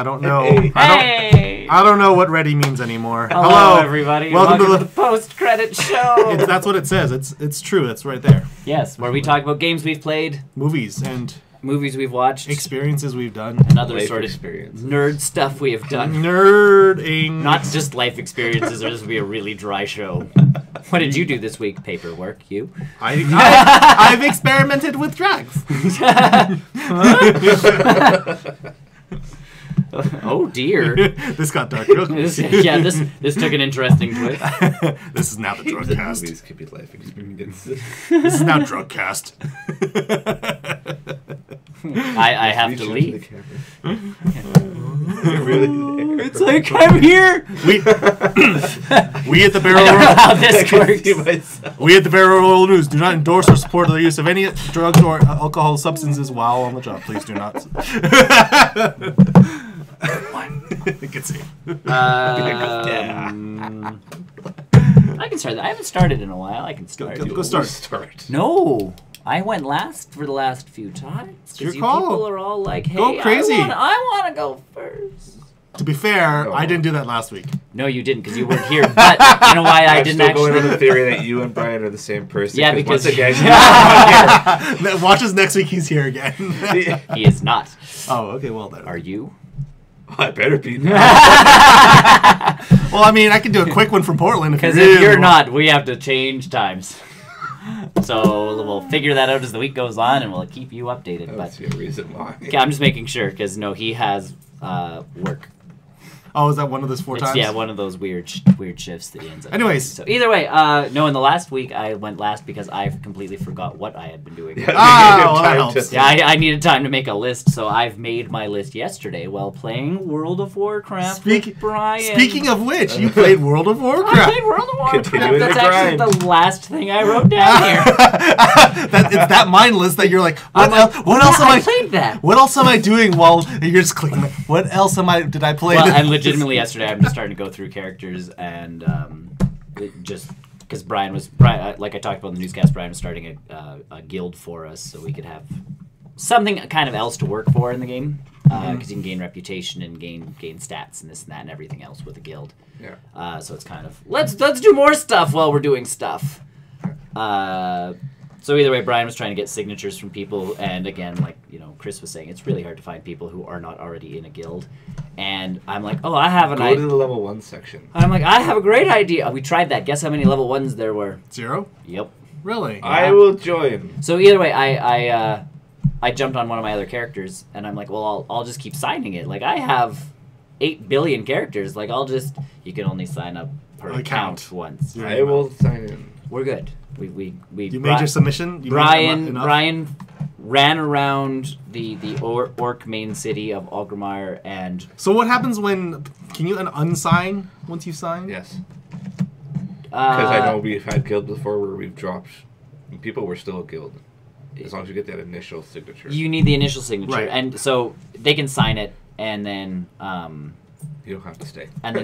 don't know. Hey! I don't know what ready means anymore. Hello everybody. Welcome to the post-credit show. That's what it says. It's true. It's right there. Yes, where we talk about games we've played, Movies and movies we've watched, experiences we've done, and other life sort of experience. nerd stuff we have done. Nerding. Not just life experiences, or this will be a really dry show. What did you do this week? Paperwork, you? I've experimented with drugs. Oh dear. This got dark real quick. This took an interesting twist. This is now the drug The cast. movies could be life experiences. This is now drug cast. I have to leave. Really? It's like, I'm here! We at the I Barrel don't know Roll, how this works. we at the Barrel Roll News do not endorse or support the use of any drugs or alcohol substances while on the job. Please do not. You can see. I can start that. I haven't started in a while. I can start. Go start. No, I went last for the last few times. It's your Because you call. people are all like, hey, Go crazy. I want to go first. To be fair, Oh. I didn't do that last week. No, you didn't because you weren't here. But you know why I I'm didn't still going on actually... the theory that you and Brian are the same person. Yeah, because- once again, you're not here. Watch us next week. He's here again. He is not. Oh, okay. Well then. Are you? I better be now. Well, I mean, I can do a quick one from Portland. Because really if you're want. not, we have to change times. So we'll figure that out as the week goes on, and we'll keep you updated. I don't But see a reason why. okay, I'm just making sure because no, he has work. Oh, is that one of those four It's, times? yeah, one of those weird shifts that he ends up. Anyways. doing. So either way, no. In the last week, I went last because I completely forgot what I had been doing. Yeah, Ah, we gave him well, that time helps. to- Yeah, I needed time to make a list, so I've made my list yesterday while playing World of Warcraft with Brian. Speaking of which, you played World of I Warcraft. played World of Warcraft. Continuing That's the actually grind. the last thing I wrote down here. It's that mindless that you're like, what else am I I? played that. What else am I doing while you're just clicking? What else did I play? Well, and legitimately yesterday, I'm just starting to go through characters and just because Brian, like I talked about in the newscast, Brian was starting a guild for us so we could have something kind of else to work for in the game because you can gain reputation and gain stats and this and that and everything else with a guild. Yeah. So it's kind of let's do more stuff while we're doing stuff. So either way, Brian was trying to get signatures from people, and again, like Chris was saying, it's really hard to find people who are not already in a guild. And I'm like, oh, I have an Go idea. to the level 1 section. I'm like, I have a great idea. We tried that. Guess how many level 1s there were? 0? Yep. Really? I will join. So either way, I jumped on one of my other characters, and I'm like, well, I'll just keep signing it. Like I have 8 billion characters. Like you can only sign up per account once. Yeah. I will sign in. We're good. We You made your submission. You made enough? Brian ran around the orc main city of Orgrimmar and. So what happens when? Can you unsign once you sign? Yes. Because I know we've had guilds before where we've dropped. People were still a guild. As long as you get that initial signature. You need the initial signature, Right. and so they can sign it, and then You don't have to stay. and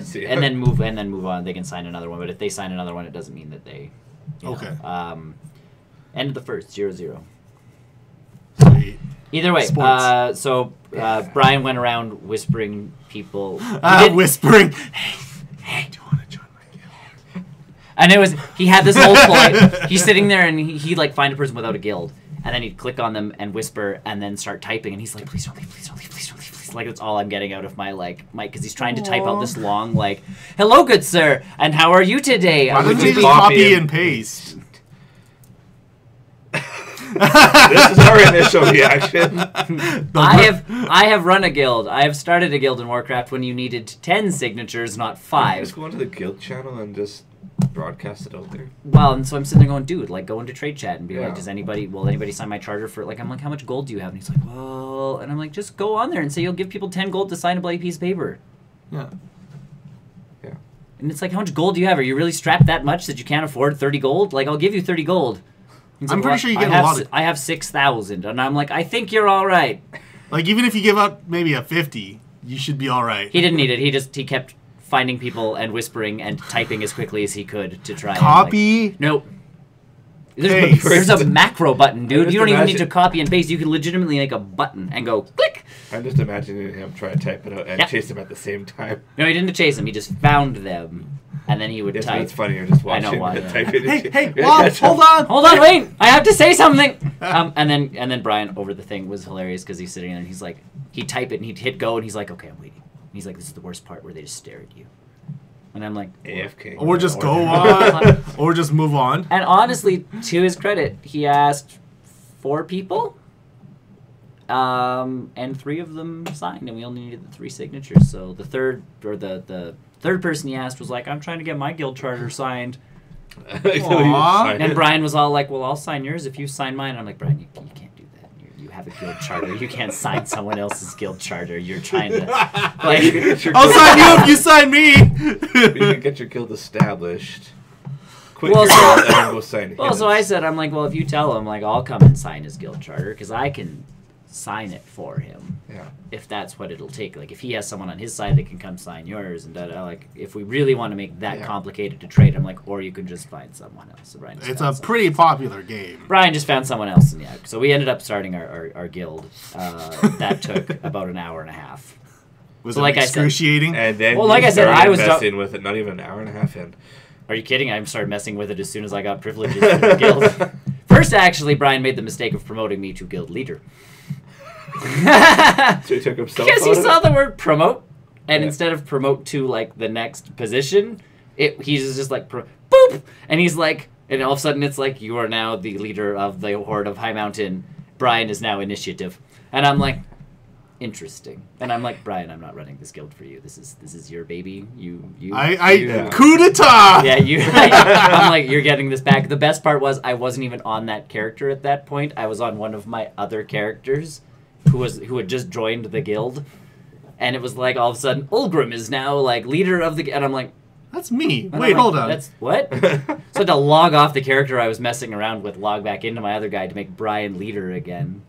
then move on. They can sign another one, but if they sign another one, it doesn't mean that they. Okay. End of the first 0-0. Sweet. Either way, Sports. Brian went around whispering people. Whispering. Hey, do you want to join my guild? And he had this whole ploy. He's sitting there and he'd like find a person without a guild, and then he'd click on them and whisper, and then start typing, and he's like, please don't leave, please don't leave, please don't leave, please. Like that's all I'm getting out of my mic, because he's trying to type out this long like, hello, good sir, and how are you today? Why Would doesn't he you just copy and paste? This is our initial reaction. I have run a guild. I have started a guild in Warcraft when you needed 10 signatures, not 5. Just go into the guild channel and just broadcast it out there. Well, and so I'm sitting there going, dude, like, go into trade chat and be like, Yeah. will anybody sign my charter for, like, I'm like, how much gold do you have? And he's like, well, and I'm like, just go on there and say you'll give people 10 gold to sign a bloody piece of paper. Yeah. Yeah. And it's like, how much gold do you have? Are you really strapped that much that you can't afford 30 gold? Like, I'll give you 30 gold. He's I'm like, pretty sure you get I a lot of... I have 6,000. And I'm like, I think you're all right. Like, even if you give out maybe a 50, you should be all right. He didn't need it. He kept finding people and whispering and typing as quickly as he could to try Copy? and, like, nope. Paste. There's a macro button, dude. Just You don't even need imagine- to copy and paste. You can legitimately make a button and go click. I'm just imagining him try to type it out and chase him at the same time. No, he didn't chase him. He just found them, and then he would type. It's funnier just watching I know why. type it. Hey, hold on. Hold on, wait! I have to say something. And then Brian over the thing was hilarious because he's sitting there and he's like, he'd type it and he'd hit go and he's like, okay, I'm waiting. And he's like, this is the worst part where they just stare at you. And I'm like, AFK. Or just go on, or just move on. And honestly, to his credit, he asked 4 people, and 3 of them signed, and we only needed the 3 signatures. So the third person he asked was like, I'm trying to get my guild charter signed. And Brian was all like, well, I'll sign yours if you sign mine. And I'm like, Brian, you can't do that. You have a guild charter. You can't sign someone else's guild charter. You're trying to... like, I'll sign you if you sign me. You can get your guild established. Quick, so I said, I'm like, well, if you tell him, like, I'll come and sign his guild charter, because I can sign it for him. Yeah. If that's what it'll take. Like, if he has someone on his side that can come sign yours, and like, if we really want to make that complicated to trade, I'm like, or you can just find someone else. So it's a pretty popular game. Brian just found someone else, and so we ended up starting our guild. That took about an hour and a half. Was it excruciating? And then like I said, I was messing with it. Not even an hour and a half in. Are you kidding? I started messing with it as soon as I got privileges to the guild. First, actually, Brian made the mistake of promoting me to guild leader. So he took himself because he out saw the word promote, and instead of promote to like the next position, he's just like boop, and he's like, and all of a sudden it's like, you are now the leader of the Horde of High Mountain. Brian is now initiative, and I'm like, interesting. And I'm like, Brian, I'm not running this guild for you. This is your baby. Coup d'etat. Yeah, I'm like, you're getting this back. The best part was I wasn't even on that character at that point. I was on one of my other characters who had just joined the guild, and it was like all of a sudden Ulgrim is now like leader of the, and I'm like, that's me. Wait, hold on. That's what? So I had to log off the character I was messing around with, log back into my other guy to make Brian leader again.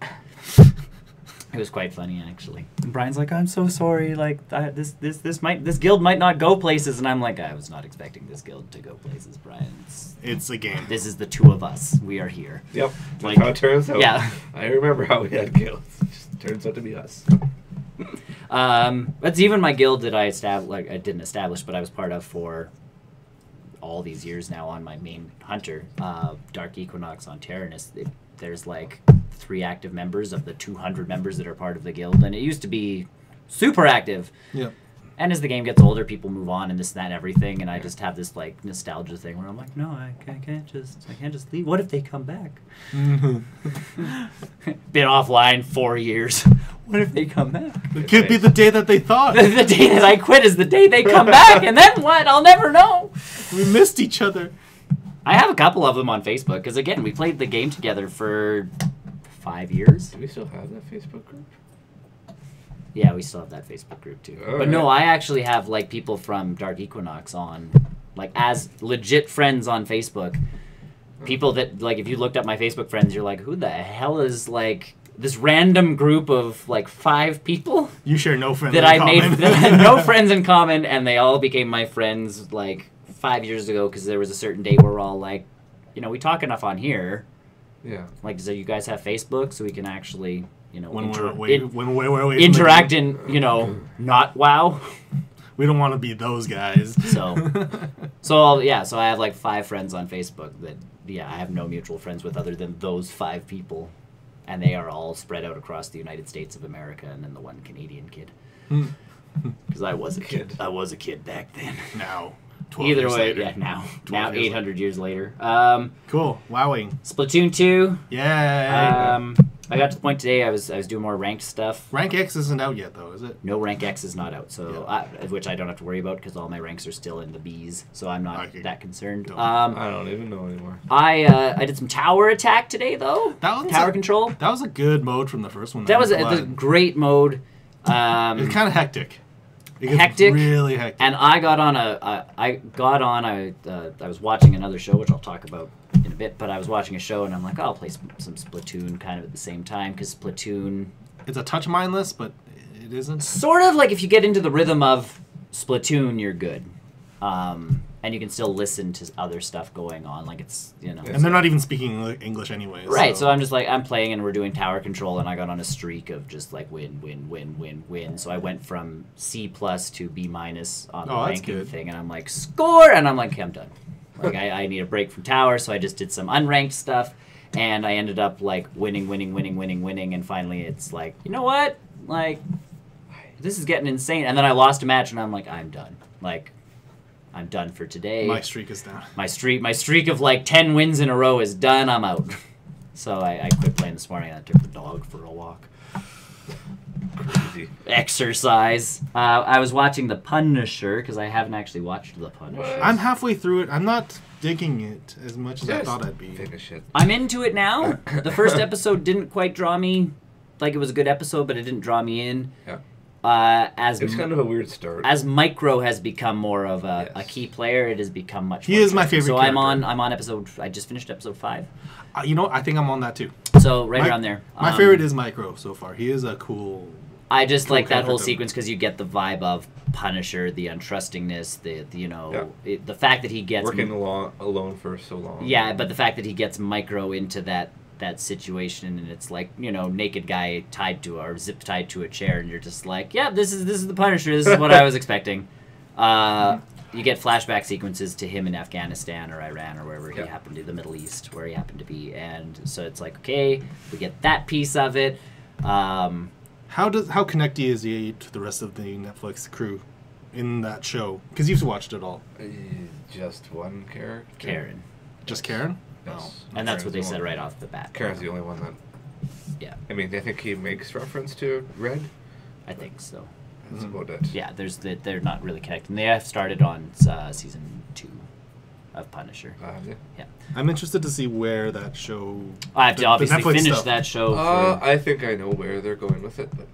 It was quite funny, actually. And Brian's like, I'm so sorry. Like, this guild might not go places. And I'm like, I was not expecting this guild to go places, Brian. It's a game. This is the 2 of us. We are here. Yep. Like, how it turns out. Yeah. I remember how we had guilds. It just turns out to be us. That's even my guild that I didn't establish, but I was part of for all these years now on my main hunter, Dark Equinox on Tyrannus. There's like 3 active members of the 200 members that are part of the guild, and it used to be super active. Yeah. And as the game gets older, people move on and this, that, and everything, and I just have this like nostalgia thing where I'm like, no, I can't just leave. What if they come back? Been offline 4 years. What if they come back? It could be the day that they thought. The day that I quit is the day they come back, and then what? I'll never know. We missed each other. I have a couple of them on Facebook, because again, we played the game together for 5 years. Do we still have that Facebook group? Yeah, we still have that Facebook group too. All but no, I actually have like people from Dark Equinox on, like, as legit friends on Facebook. People that, like, if you looked up my Facebook friends, you're like, who the hell is, like, this random group of, like, 5 people? You share no friends that in I common. made that had no friends in common, and they all became my friends, like, 5 years ago, because there was a certain date where we're all like, you know, we talk enough on here. Yeah. Like, so you guys have Facebook, so we can actually, you know, when we're away interact in, you know, not WoW. We don't want to be those guys. So I have like 5 friends on Facebook that, I have no mutual friends with other than those 5 people. And they are all spread out across the United States of America, and then the one Canadian kid. Because I was a kid. I was a kid back then. Now. Either way, later. Yeah, now 800 years later. Cool. Wowing. Splatoon 2. Yay. I got to the point today I was doing more ranked stuff. Rank X isn't out yet, though, is it? No, Rank X is not out, so which I don't have to worry about because all my ranks are still in the Bs, so I'm not that concerned. I don't even know anymore. I did some tower attack today, though. Tower control. That was a good mode from the first one. That was a great mode. It's kind of hectic. Hectic, really hectic. And I was watching another show, which I'll talk about in a bit, but I was watching a show and I'm like, I'll play some Splatoon kind of at the same time, because Splatoon... It's a touch mindless, but it isn't. Sort of, like, if you get into the rhythm of Splatoon, you're good. and you can still listen to other stuff going on. Like it's and they're not even speaking English anyway. Right. So I'm just like I'm playing and we're doing tower control, and I got on a streak of just like win. So I went from C+ to B- on the ranking thing, and I'm like score, and I'm like okay, I'm done. Like I need a break from tower, so I just did some unranked stuff, and I ended up like winning, and finally it's like you know what, like this is getting insane, and then I lost a match, and I'm like I'm done. Like. I'm done for today. My streak is down. My streak of like 10 wins in a row is done. I'm out. So I quit playing this morning and I took the dog for a walk. Crazy. Exercise. I was watching The Punisher because I haven't actually watched The Punisher. What? I'm halfway through it. I'm not digging it as much as I thought I'd be. Finish it. I'm into it now. The first episode didn't quite draw me. Like it was a good episode, but it didn't draw me in. Yeah. It was kind of a weird start. As Micro has become more of a key player, it has become much. He more is my favorite. So character. I'm on episode. I just finished episode 5. You know, I think I'm on that too. So around there. My favorite is Micro so far. He is a cool. I just like that whole character. sequence because you get the vibe of Punisher, the untrustingness, the fact that he gets working alone for so long. Yeah, but the fact that he gets Micro into that situation, and it's like naked guy tied to or zip tied to a chair, and you're just like, yeah, this is the Punisher. This is what I was expecting. You get flashback sequences to him in Afghanistan or Iran or wherever he happened to, the Middle East, where he happened to be, and so it's like, okay, we get that piece of it. How connected is he to the rest of the Netflix crew in that show? Because you've watched it all. Just one character. Karen. Just Karen? Yes. And that's what they said right off the bat. Karen's the only one that... Yeah. I mean, I think he makes reference to Red. I think so. That's about it. Yeah, they're not really connected. They have started on season 2 of Punisher. Yeah. I'm interested to see where that show... I have to obviously Netflix finish stuff. that show. I think I know where they're going with it, but...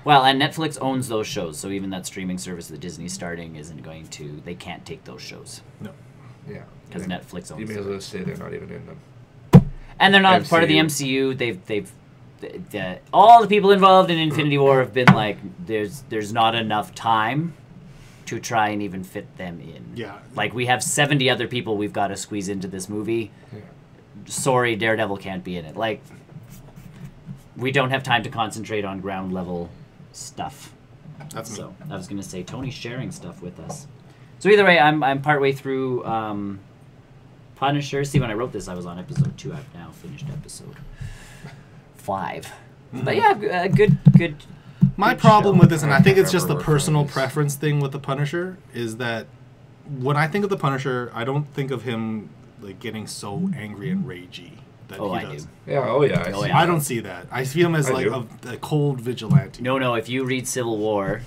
Well, and Netflix owns those shows, so even that streaming service that Disney's starting isn't going to... They can't take those shows. No. Yeah. Because Netflix owns You may as them. well say they're not even in them. And they're not part of the MCU. They've all the people involved in Infinity War have been like, there's not enough time to try and even fit them in. Yeah. Like, we have 70 other people we've got to squeeze into this movie. Yeah. Sorry, Daredevil can't be in it. Like, we don't have time to concentrate on ground level stuff. That's me. So I was gonna say Tony's sharing stuff with us. So either way, I'm partway through Punisher. See, when I wrote this, I was on episode 2. I've now finished episode 5. Mm-hmm. But yeah, good. My good problem show. with this, and I think it's just the Remember personal reference. preference thing with the Punisher, is that when I think of the Punisher, I don't think of him like getting so angry and ragey that Oh, he I does. do. Yeah, oh yeah. Oh, see. yeah. I don't see that. I see him as I like do. a cold vigilante. No. If you read Civil War,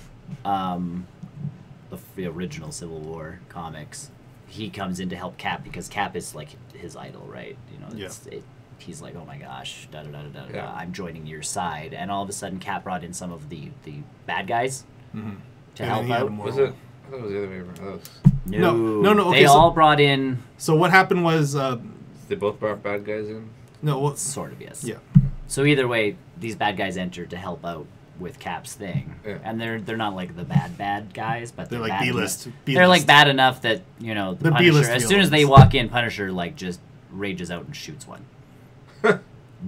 the original Civil War comics, he comes in to help Cap because Cap is like his idol, right? He's like, oh my gosh, Yeah. I'm joining your side, and all of a sudden, Cap brought in some of the bad guys to And help he had out. more- Was it? I thought it was the other way around. No, okay, they so- all brought in So what happened was They both brought bad guys in. no. Well, sort of, yes. yeah. So either way, these bad guys entered to help out with Cap's thing, Yeah. and they're not like the bad guys, but They're they're like bad B-list. enough- They're like bad enough that the They're Punisher. B-list As soon as they villains. walk in, Punisher like just rages out and shoots one,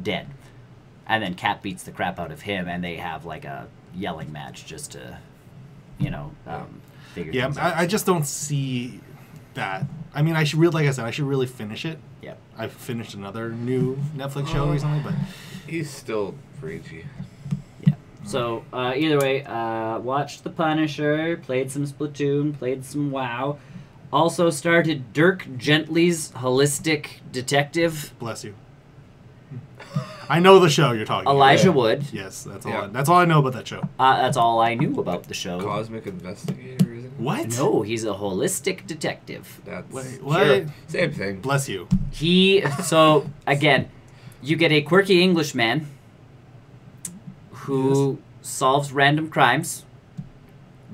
dead, and then Cap beats the crap out of him, and they have like a yelling match just to, figure. Yeah, things out. I just don't see that. I mean, I should really, like I said, I should really finish it. Yep. I finished another new Netflix show recently, but He's still ragey. Yeah. So either way, watched The Punisher, played some Splatoon, played some WoW. Also started Dirk Gently's Holistic Detective. bless you. I know the show you're talking Elijah about. Wood. Yes, that's all. Yeah. That's all I know about that show. That's all I knew about the show. Cosmic Investigator, isn't it? What? No, he's a holistic detective. That's Wait, what? Sure. Same thing. Bless you. So again, you get a quirky Englishman who solves random crimes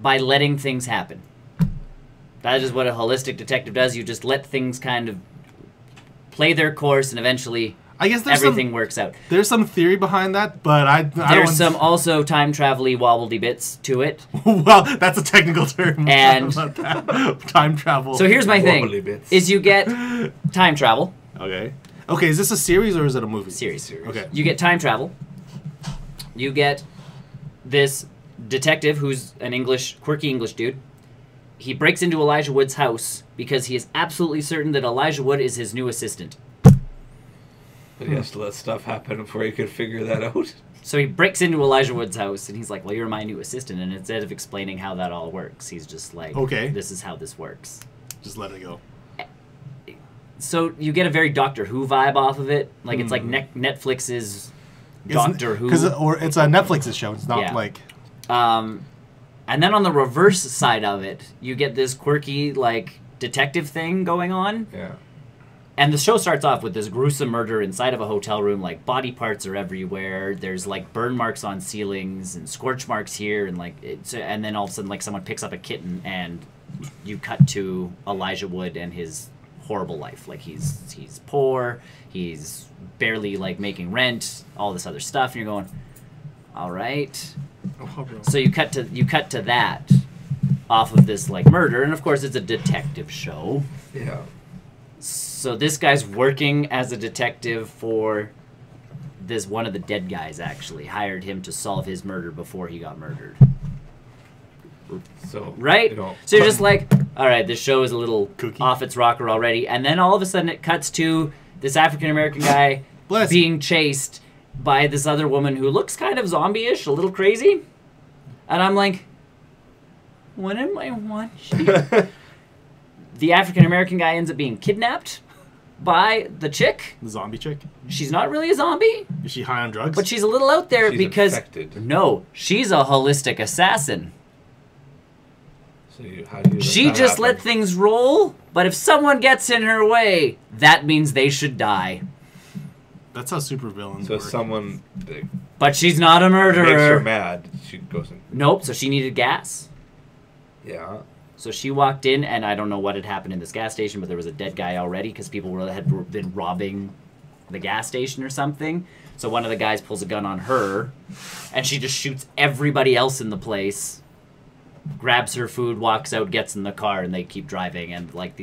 by letting things happen. That is what a holistic detective does. You just let things kind of play their course, and eventually I guess everything works out. There's some theory behind that, but I There's some also time travel-y wobbly bits to it. Well, that's a technical term. And about that. Time travel. So here's my Wobbly thing: bits. is you get time travel. Okay. Okay, is this a series or is it a movie? Series. Okay. You get time travel. You get this detective who's an quirky English dude. He breaks into Elijah Wood's house because he is absolutely certain that Elijah Wood is his new assistant. But he has to let stuff happen before he can figure that out. So he breaks into Elijah Wood's house and he's like, well, you're my new assistant. And instead of explaining how that all works, he's just like, okay, this is how this works. Just let it go. So you get a very Doctor Who vibe off of it. Like, it's like Netflix's Doctor Who. Or it's a Netflix's show. It's not like... and then on the reverse side of it, you get this quirky, like, detective thing going on. Yeah. And the show starts off with this gruesome murder inside of a hotel room. Like, body parts are everywhere. There's, like, burn marks on ceilings and scorch marks here. And, like, and then all of a sudden, like, someone picks up a kitten and you cut to Elijah Wood and his horrible life. Like, he's poor. He's barely, like, making rent. All this other stuff. And you're going, all right. So you cut to that off of this, like, murder. And, of course, it's a detective show. Yeah. So this guy's working as a detective for this one of the dead guys, actually. Hired him to solve his murder before he got murdered. So right? So you're just like, all right, this show is a little off its rocker already. And then all of a sudden it cuts to this African-American guy being chased by this other woman who looks kind of zombie-ish, a little crazy. And I'm like, what am I watching? The African-American guy ends up being kidnapped by the chick. The zombie chick? She's not really a zombie. Is she high on drugs? But she's a little out there she's because... infected. No, she's a holistic assassin. So how do you she just let things roll, but if someone gets in her way, that means they should die. That's how supervillains work. So someone... But she's not a murderer. Makes her mad. She goes in. Nope, so she needed gas. Yeah. So she walked in, and I don't know what had happened in this gas station, but there was a dead guy already because people had been robbing the gas station or something. So one of the guys pulls a gun on her, and she just shoots everybody else in the place, grabs her food, walks out, gets in the car, and they keep driving. And like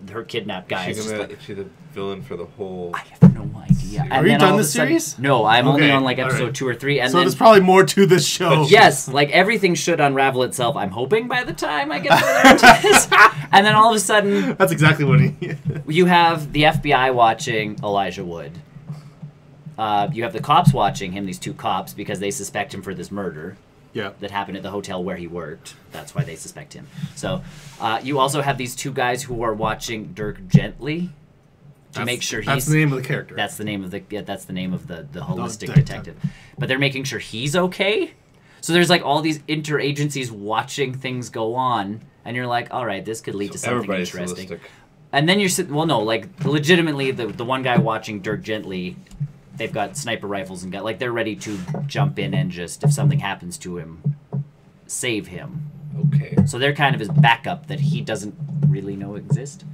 her kidnapped guy is just like... Is she the villain for the whole... I have no idea. Are you done this series? No, I'm only on like episode 2 or 3. And so there's probably more to this show. Yes, like everything should unravel itself. I'm hoping by the time I get further into this. And then all of a sudden... That's exactly what you have the FBI watching Elijah Wood. You have the cops watching him, these two cops, because they suspect him for this murder. Yeah. That happened at the hotel where he worked. That's why they suspect him. So you also have these two guys who are watching Dirk Gently to make sure he's... That's the name of the character. That's the name of the holistic detective. But they're making sure he's okay. So there's like all these interagencies watching things go on, and you're like, all right, this could lead to something interesting. Holistic. And then you're well, no, like legitimately, the one guy watching Dirk Gently, they've got sniper rifles and like they're ready to jump in and just, if something happens to him, save him. Okay. So they're kind of his backup that he doesn't really know exist.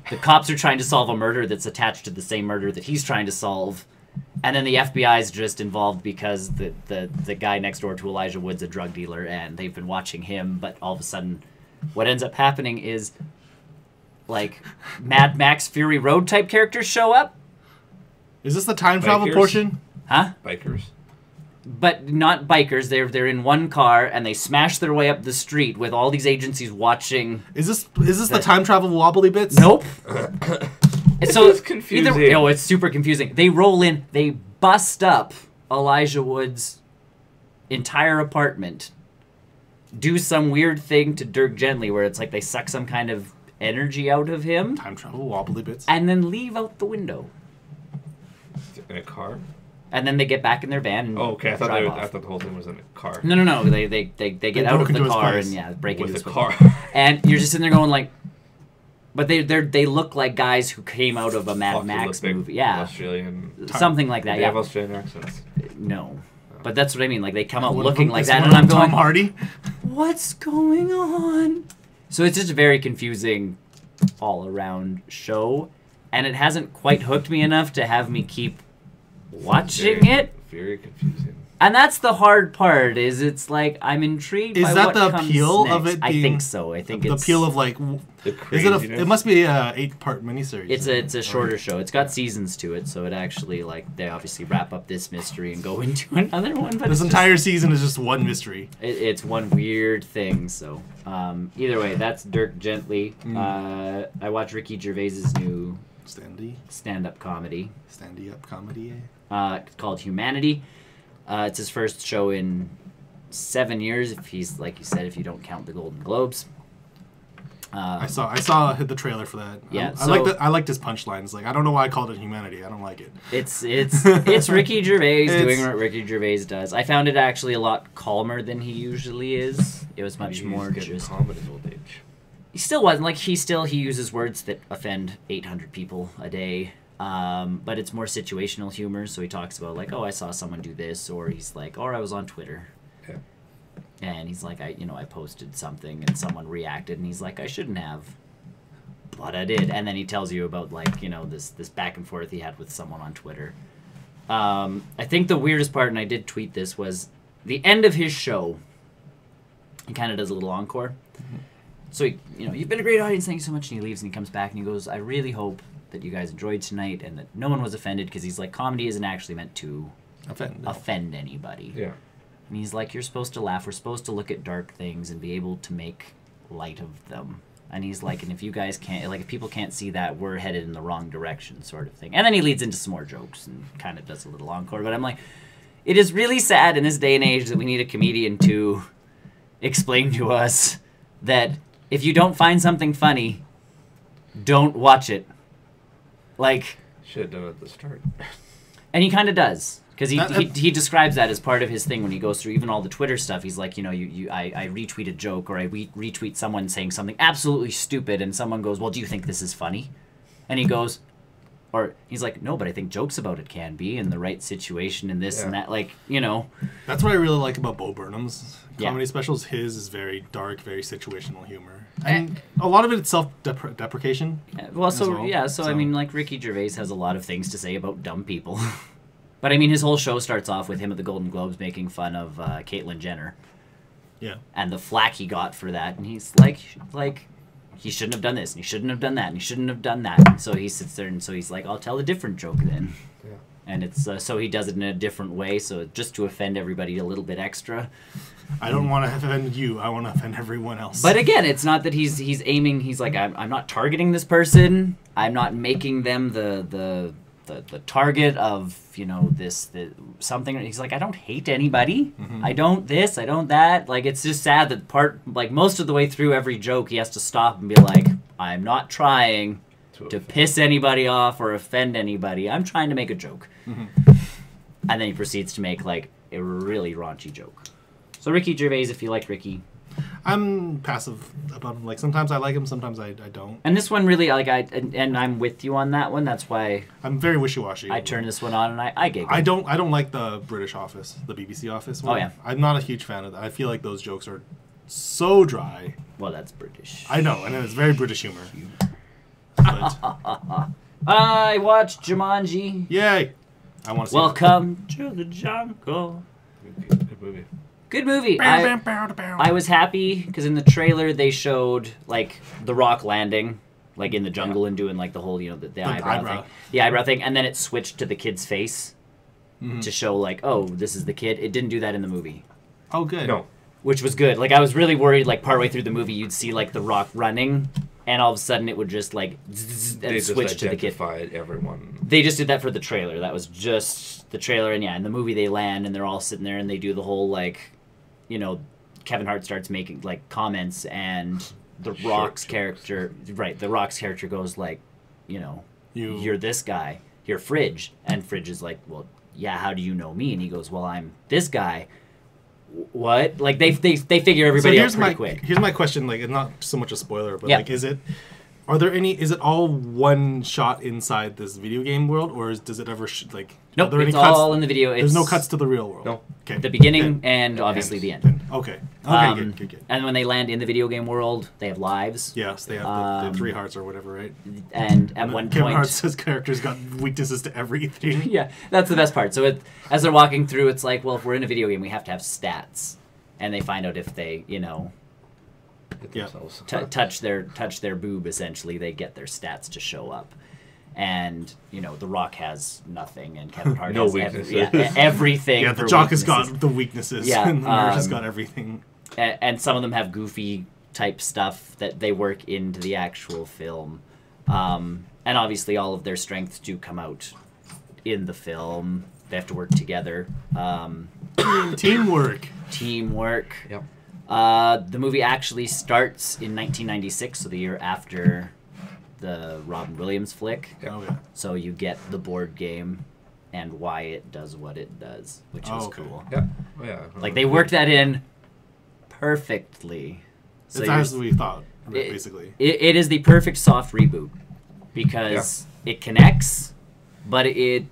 The cops are trying to solve a murder that's attached to the same murder that he's trying to solve. And then the FBI is just involved because the guy next door to Elijah Wood's a drug dealer and they've been watching him. But all of a sudden, what ends up happening is like Mad Max Fury Road type characters show up. Is this the time travel portion? Huh? Bikers. But not bikers. They're in one car and they smash their way up the street with all these agencies watching. Is this the time travel wobbly bits? Nope. So it's confusing. It's super confusing. They roll in, they bust up Elijah Wood's entire apartment, do some weird thing to Dirk Gently where it's like they suck some kind of energy out of him. Time travel wobbly bits. And then leave out the window. In a car? And then they get back in their van and okay. I thought the whole thing was in a car. No. They get out of the car and break into the car. And you're just sitting there going like, but they look like guys who came out of a Mad Max movie. Yeah. Australian. Something like that. They have Australian accents. No. But that's what I mean. Like they come out looking like that, and I'm going, Tom Hardy. What's going on? So it's just a very confusing, all around show, and it hasn't quite hooked me enough to have me keep watching it. Very confusing. And that's the hard part. Is it's like I'm intrigued. Is by that what the comes appeal next. of it? I Being think so. I think the it's appeal of like. The Is it? craziness. It must be a 8-part miniseries. It's a shorter show. It's got seasons to it, so it actually like they obviously wrap up this mystery and go into another one. But this entire season is just one mystery. it's one weird thing. So either way, that's Dirk Gently. I watched Ricky Gervais's new stand-up comedy. Stand-up comedy. Called Humanity. It's his first show in 7 years. If he's like you said, if you don't count the Golden Globes. I saw the trailer for that. Yeah, I liked his punchlines. Like I don't know why I called it Humanity. I don't like it. It's Ricky Gervais doing what Ricky Gervais does. I found it actually a lot calmer than he usually is. It was much more just calm at his old age. He still wasn't like he uses words that offend 800 people a day. But it's more situational humor. So he talks about like, oh, I saw someone do this, or he's like, or I was on Twitter. Yeah. And he's like, I posted something and someone reacted, and he's like, I shouldn't have, but I did. And then he tells you about like, this back and forth he had with someone on Twitter. I think the weirdest part, and I did tweet this, was the end of his show. He kind of does a little encore. Mm-hmm. So you've been a great audience, thank you so much. And he leaves and he comes back and he goes, I really hope that you guys enjoyed tonight and that no one was offended, because he's like, comedy isn't actually meant to offend anybody. Yeah. And he's like, you're supposed to laugh. We're supposed to look at dark things and be able to make light of them. And he's like, and if you guys can't, like, if people can't see that, we're headed in the wrong direction, sort of thing. And then he leads into some more jokes and kind of does a little encore. But I'm like, it is really sad in this day and age that we need a comedian to explain to us that if you don't find something funny, don't watch it. Like, should have done it at the start. And he kind of does. Because he describes that as part of his thing when he goes through even all the Twitter stuff. He's like, I retweet a joke, or I retweet someone saying something absolutely stupid, and someone goes, well, do you think this is funny? And he goes, or he's like, no, but I think jokes about it can be in the right situation and this and that. Like, That's what I really like about Bo Burnham's comedy specials. His is very dark, very situational humor. And a lot of it is self-deprecation. So I mean, like, Ricky Gervais has a lot of things to say about dumb people. But I mean, his whole show starts off with him at the Golden Globes making fun of Caitlyn Jenner. Yeah. And the flack he got for that, and he's like, he shouldn't have done this, and he shouldn't have done that, and he shouldn't have done that. And so he sits there, and so he's like, I'll tell a different joke then. Yeah. And it's so he does it in a different way, so just to offend everybody a little bit extra. I don't want to offend you. I want to offend everyone else. But again, it's not that he's aiming. He's like, I'm not targeting this person. I'm not making them the target of something. He's like, I don't hate anybody. Mm-hmm. I don't this. I don't that. Like, it's just sad that most of the way through every joke, he has to stop and be like, I'm not trying to piss anybody off or offend anybody. I'm trying to make a joke. Mm-hmm. And then he proceeds to make like a really raunchy joke. So Ricky Gervais, if you like Ricky. I'm passive about him. Like, sometimes I like him, sometimes I don't. And this one really, like, and I'm with you on that one. That's why I'm very wishy-washy. I turned this one on and I giggled. I don't like the British Office, the BBC Office one. Oh, yeah. I'm not a huge fan of that. I feel like those jokes are so dry. Well, that's British. I know, and it's very British humor. But I watched Jumanji. Yay! I want to see Welcome to the jungle. Good movie. Good movie. I was happy because in the trailer they showed like The Rock landing, like in the jungle and doing like the whole, the eyebrow thing. The eyebrow thing, and then it switched to the kid's face to show like, oh, this is the kid. It didn't do that in the movie. Oh, good. No. Which was good. Like, I was really worried, like, partway through the movie, you'd see, like, The Rock running, and all of a sudden it would just, like, and switch to the kid. Everyone. They just did that for the trailer. That was just the trailer, and in the movie they land, and they're all sitting there, and they do the whole, like, Kevin Hart starts making, like, comments, and The Rock's character, The Rock's character goes, like, you're this guy, you're Fridge, and Fridge is like, well, yeah, how do you know me? And he goes, well, I'm this guy. What? Like, they figure everybody out pretty quick. Here's my question, like, it's not so much a spoiler, but like, is it Are there any? Is it all one shot inside this video game world, or does it ever like? Nope, are there it's any cuts? all in the video. There's no cuts to the real world. No. Okay. The beginning and obviously the end. Okay. Good. And when they land in the video game world, they have lives. Yes, they have the 3 hearts or whatever, right? And at one Kevin point, Hart says characters got weaknesses to everything. yeah, that's the best part. So as they're walking through, it's like, well, if we're in a video game, we have to have stats, and they find out if they, touch their boob. Essentially, they get their stats to show up. And The Rock has nothing, and Kevin Hart no has weaknesses. Everything. Yeah, the Jock has got the weaknesses. Yeah, and the Nurse has got everything. And some of them have goofy type stuff that they work into the actual film. And obviously, all of their strengths do come out in the film. They have to work together. Teamwork. Yep. The movie actually starts in 1996, so the year after the Robin Williams flick. Oh, yeah. So you get the board game and why it does what it does, which is cool. Yeah. Oh, yeah. Like, they worked that in perfectly. So It's as we thought, basically. It is the perfect soft reboot because it connects, but you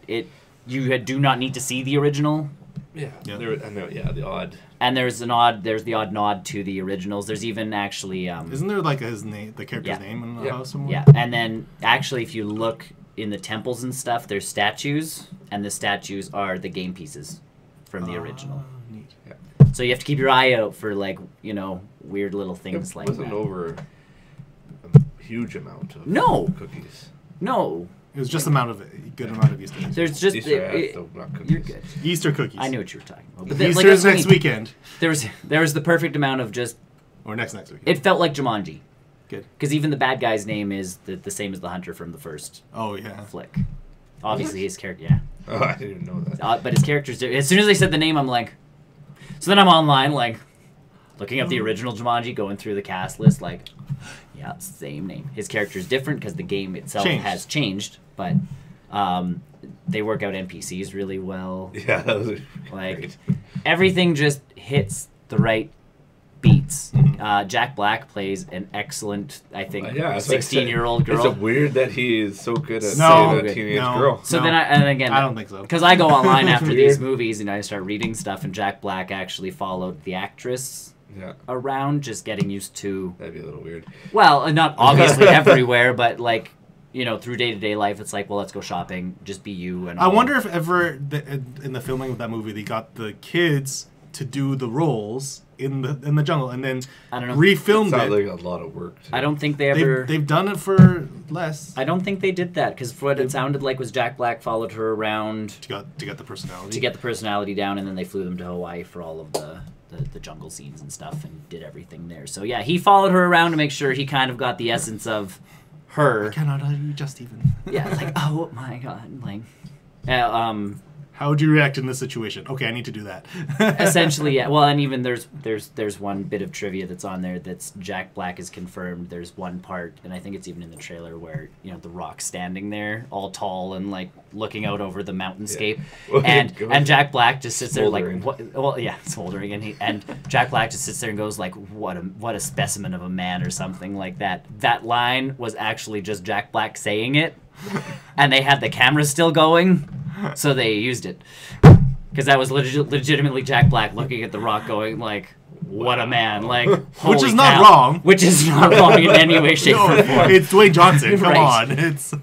do not need to see the original. Yeah. The odd. And there's the odd nod to the originals. There's even actually Isn't there like his name, the character's name in the house somewhere? Yeah, and then actually if you look in the temples and stuff, there's statues, and the statues are the game pieces from the original. Neat. Yeah. So you have to keep your eye out for weird little things like that. It wasn't over a huge amount of cookies. No. It was just good amount of Easter eggs. There's just Easter eggs, though, not cookies. You're good. Easter cookies. I knew what you were talking about. But Easter's next weekend. There was the perfect amount of just. Or next weekend. It felt like Jumanji. Good. Because even the bad guy's name is the same as the hunter from the first. Flick. Obviously, his character. Yeah. Oh, I didn't even know that. But his character's. As soon as they said the name, I'm like. So then I'm online looking up the original Jumanji, going through the cast list, yeah, it's the same name. His character's different because the game itself has changed, but they work out NPCs really well. Yeah, that was great. Everything just hits the right beats. Mm-hmm. Jack Black plays an excellent, I think, 16-year-old girl. It's weird that he is so good at saying a teenage girl. So then I don't think so. Because I go online after these movies and I start reading stuff, and Jack Black actually followed the actress around, just getting used to. That'd be a little weird. Well, not obviously everywhere, but through day-to-day life, it's like, well, let's go shopping, just be you. And I wonder if ever in the filming of that movie they got the kids to do the roles in the jungle and then I don't know. refilmed it. Sounds it. like a lot of work. I don't think they ever. They've done it for less. I don't think they did that because what it sounded like was Jack Black followed her around to get the personality. To get the personality down, and then they flew them to Hawaii for all of the jungle scenes and stuff, and did everything there. So yeah, he followed her around to make sure he kind of got the essence of her. I cannot you just even. Yeah, oh my god, how would you react in this situation? Okay, I need to do that. Essentially, yeah. Well, and even there's one bit of trivia that's on there that's Jack Black is confirmed. There's one part, and I think it's even in the trailer where The Rock's standing there, all tall and looking out over the mountainscape, and Jack Black just sits there smoldering, and Jack Black just sits there and goes what a specimen of a man or something like that. That line was actually just Jack Black saying it, and they had the camera still going. So they used it because that was legitimately Jack Black looking at The Rock, going "What a man!" Which is not wrong. Which is not wrong in any way, shape, or form. It's Dwayne Johnson. Come on, it's.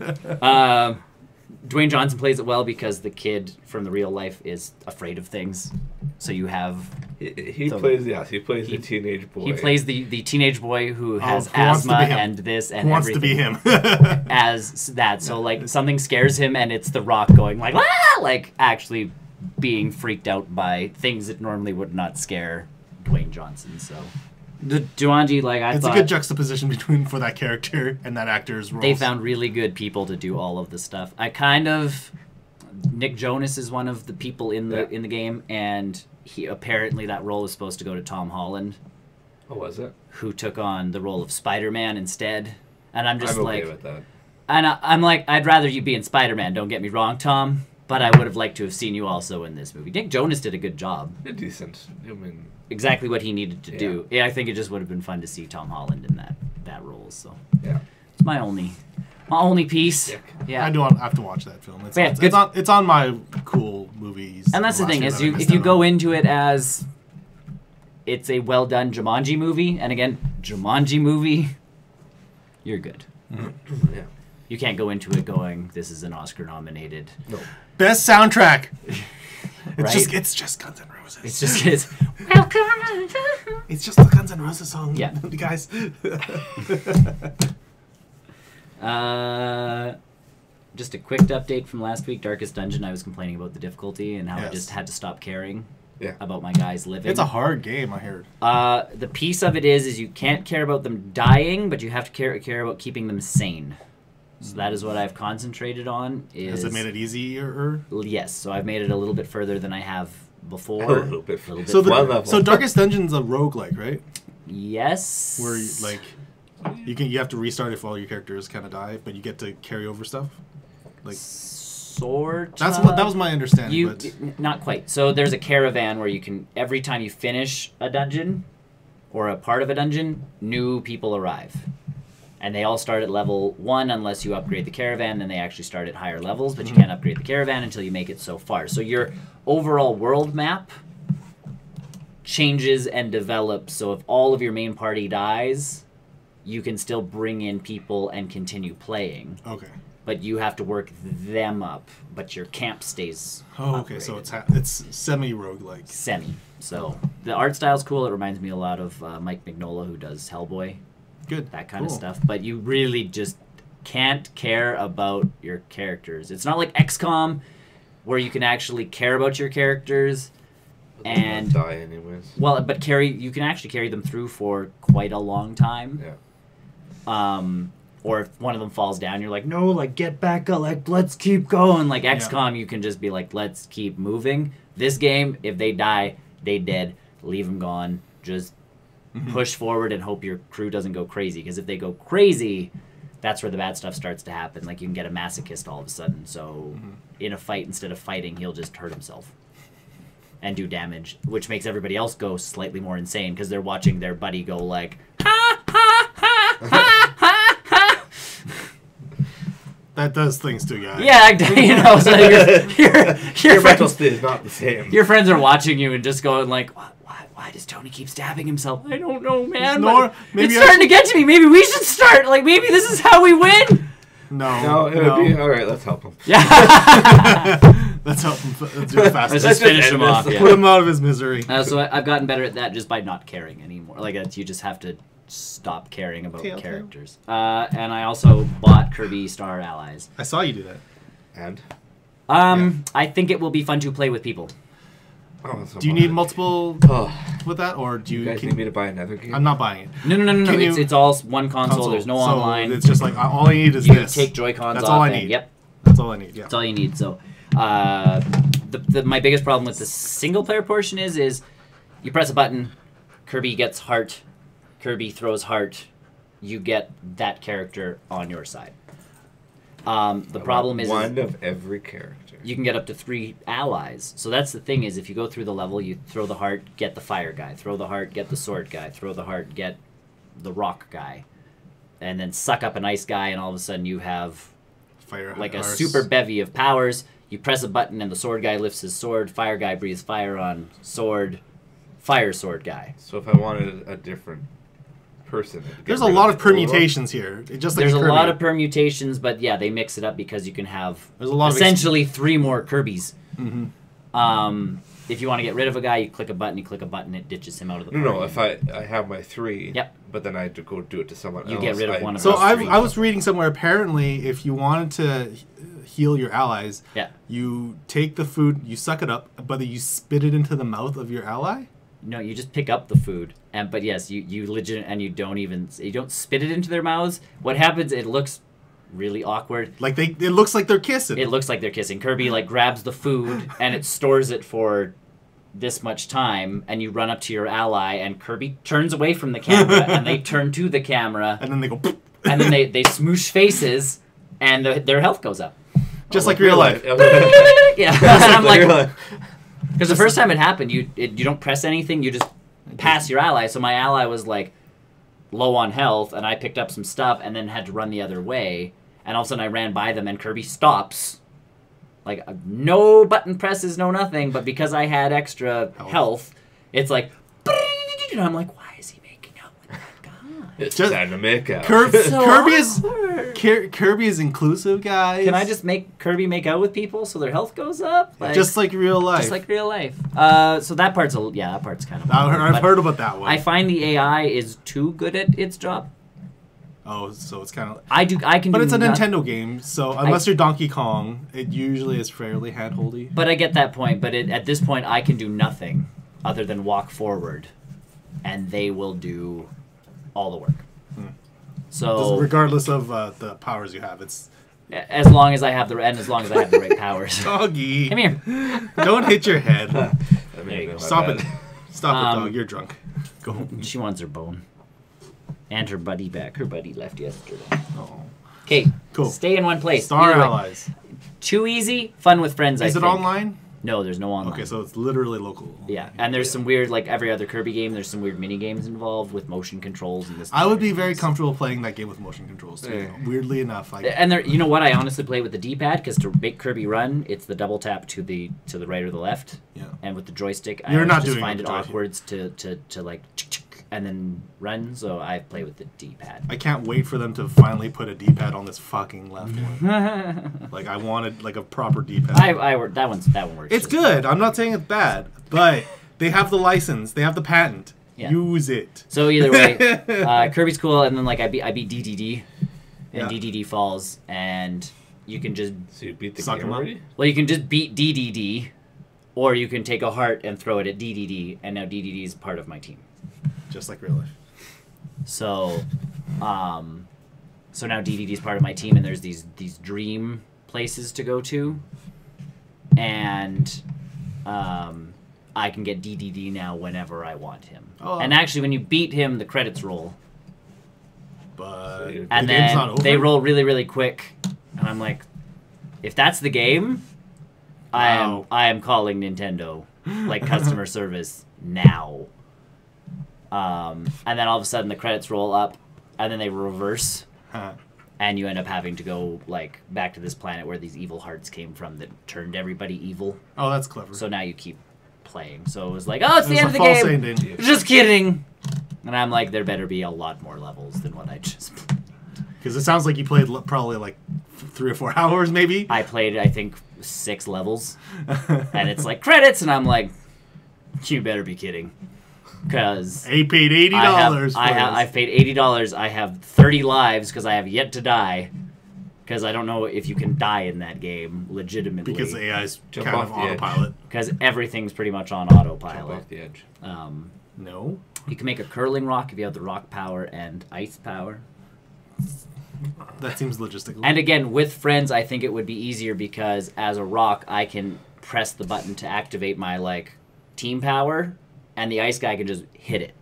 Dwayne Johnson plays it well because the kid from the real life is afraid of things. So you have he plays the teenage boy. He plays the teenage boy who has asthma and this and wants everything. To be him as that. So something scares him and it's The Rock going actually being freaked out by things that normally would not scare Dwayne Johnson. So the Jumanji, I thought a good juxtaposition for that character and that actor's role. They found really good people to do all of the stuff. Nick Jonas is one of the people in the game, and he apparently that role is supposed to go to Tom Holland. Oh, was it? Who took on the role of Spider-Man instead? And I'm just okay with that. And I'm I'd rather you be in Spider-Man. Don't get me wrong, Tom. But I would have liked to have seen you also in this movie. Nick Jonas did a good job. Decent. Exactly what he needed to do. Yeah, I think it just would have been fun to see Tom Holland in that role. So yeah. It's my only piece. Yeah. I do have to watch that film. It's on my cool movies. And that's the thing is, if you go into it as it's a well done Jumanji movie, and again, Jumanji movie, you're good. Mm-hmm. Yeah. You can't go into it going, this is an Oscar nominated. No. Best soundtrack. Right? It's just Guns N' Roses. It's welcome. It's just the Guns N' Roses song. Yeah. Guys. Just a quick update from last week, Darkest Dungeon. I was complaining about the difficulty and how I just had to stop caring about my guys living. It's a hard game, I heard. The piece of it is you can't care about them dying, but you have to care about keeping them sane. So that is what I've concentrated on. Has it made it easier? Yes. So I've made it a little bit further than I have before. A little bit. So Darkest Dungeon's a roguelike, right? Yes. Where you have to restart if all your characters kind of die, but you get to carry over stuff. Like sort. That was my understanding. But not quite. So there's a caravan where you can every time you finish a dungeon or a part of a dungeon, new people arrive. And they all start at level 1 unless you upgrade the caravan, then they actually start at higher levels, but you can't upgrade the caravan until you make it so far. So your overall world map changes and develops, so if all of your main party dies, you can still bring in people and continue playing. Okay. But you have to work them up, but your camp stays okay, so it's semi-roguelike. Semi. So the art style's cool. It reminds me a lot of Mike Mignola, who does Hellboy. Good. That kind of stuff. But you really just can't care about your characters. It's not like XCOM, where you can actually care about your characters. And die anyways. Well, but you can actually carry them through for quite a long time. Yeah. Or if one of them falls down, you're like, no, like, get back up, like, let's keep going. Like, XCOM, you can just be like, let's keep moving. This game, if they die, they dead. Leave them gone. Just push forward and hope your crew doesn't go crazy. Because if they go crazy, that's where the bad stuff starts to happen. Like, you can get a masochist all of a sudden. So, in a fight, instead of fighting, he'll just hurt himself and do damage, which makes everybody else go slightly more insane because they're watching their buddy go like, ha, ha, ha, ha, ha, ha. That does things to guys. Yeah, you know, so your mental state is not the same. Your friends are watching you and just going like, why does Tony keep stabbing himself? I don't know, man. It's starting to get to me. Maybe we should start. Like, maybe this is how we win. No. Be, all right, let's help him. Yeah. Let's help him. Let's do it fast. Let's just finish him off. Yeah. Put him out of his misery. So I've gotten better at that just by not caring anymore. Like, you just have to stop caring about characters. And I also bought Kirby Star Allies. I saw you do that. And? I think it will be fun to play with people. Oh, do you need multiple with that, or do you guys need me to buy another game? I'm not buying it. No. It's all one console. There's no online. It's just like all I need is you this. Take Joy-Cons That's off. all I need. Yep. That's all I need. Yeah. That's all you need. So, my biggest problem with the single player portion is you press a button, Kirby gets heart, Kirby throws heart, you get that character on your side. The problem is one of every character. You can get up to 3 allies. So that's the thing is, if you go through the level, you throw the heart, get the fire guy. Throw the heart, get the sword guy. Throw the heart, get the rock guy. And then suck up an ice guy, and all of a sudden you have like a super bevy of powers. You press a button, and the sword guy lifts his sword. Fire guy breathes fire on sword. Fire sword guy. So if I wanted a different person. There's a lot of permutations here. There's a lot of permutations, but yeah, they mix it up because you can have essentially 3 more Kirbys. Mm-hmm. If you want to get rid of a guy, you click a button, it ditches him out of the party. No, if I have my 3, but then I had to go do it to someone else. You get rid of one of So those 3. I was reading somewhere, apparently, if you wanted to heal your allies, you take the food, you suck it up, but you spit it into the mouth of your ally? No, you just pick up the food, but yes, you legit, and you don't spit it into their mouths. What happens? It looks really awkward. Like it looks like they're kissing. It looks like they're kissing. Kirby grabs the food and it stores it for this much time, and you run up to your ally, and Kirby turns away from the camera, and they turn to the camera, and then they go, and then they smoosh faces, and their health goes up, just like real life. Yeah, and I'm like. Because the first time it happened, you don't press anything, you just pass your ally. So my ally was like, low on health, and I picked up some stuff and then had to run the other way, and all of a sudden I ran by them and Kirby stops. Like, no button presses, no nothing, but because I had extra health, it's like, and I'm like, why is he making out with that guy? It's just time to make out. Kirby is inclusive, guys. Can I just make Kirby make out with people so their health goes up? Like, just like real life. Just like real life. So that part's kind of. I've heard about that one. I find the AI is too good at its job. Oh, so it's kind of. I can. But it's a Nintendo game, so unless you're Donkey Kong, it usually is fairly handholdy. But I get that point. But at this point, I can do nothing other than walk forward, and they will do all the work. So regardless of the powers you have, it's as long as I have the right powers. Doggy, come here. Don't hit your head. There you go. Stop it, dog. You're drunk. Go. She wants her bone. And her buddy back. Her buddy left yesterday. Oh. Okay, cool. Stay in one place. Star Allies. Too easy, fun with friends, Is it online? No, there's no online. Okay, so it's literally local. Yeah, and there's some weird, like every other Kirby game, there's some weird mini games involved with motion controls and this. I would be very comfortable playing that game with motion controls too. Yeah. Weirdly enough, and there, you know what? I honestly play with the D-pad because to make Kirby run, it's the double tap to the right or the left. Yeah. And with the joystick, You're I not just doing find it it with the awkward to like and then run. So I play with the D-pad. I can't wait for them to finally put a D-pad on this fucking left one. Like I wanted like a proper D-pad. That one works. It's good. I'm not saying it's bad, but they have the license. They have the patent. Yeah. Use it. So either way, Kirby's cool, and then like I beat DDD, and Yeah. DDD falls, and you can just So you beat the Suck game him up? already? well, you can just beat DDD, or you can take a heart and throw it at DDD, and now DDD is part of my team. Just like real life. So, so now DDD is part of my team, and there's these dream places to go to, and I can get DDD now whenever I want him. Oh. And actually, when you beat him, the credits roll. But And then they roll really, really quick, and I'm like, if that's the game, Wow. I am calling Nintendo, like customer service now. And then all of a sudden the credits roll up, and then they reverse, and you end up having to go like back to this planet where these evil hearts came from that turned everybody evil. Oh, that's clever. So now you keep playing. So it was like, oh, it's the It end of was the a false game. ending. Just kidding. And I'm like, there better be a lot more levels than what I just played. Because it sounds like you played probably like 3 or 4 hours, maybe. I played, I think, 6 levels, and it's like credits, and I'm like, you better be kidding, because He paid $80. I've paid $80. I have 30 lives because I have yet to die, because I don't know if you can die in that game legitimately. Because the AI's Jump kind off of the edge. autopilot. Because everything's pretty much on Jump autopilot. off the edge. No. You can make a curling rock if you have the rock power and ice power. That seems logistical. And again, with friends, I think it would be easier because as a rock, I can press the button to activate my like team power, and the ice guy can just hit it.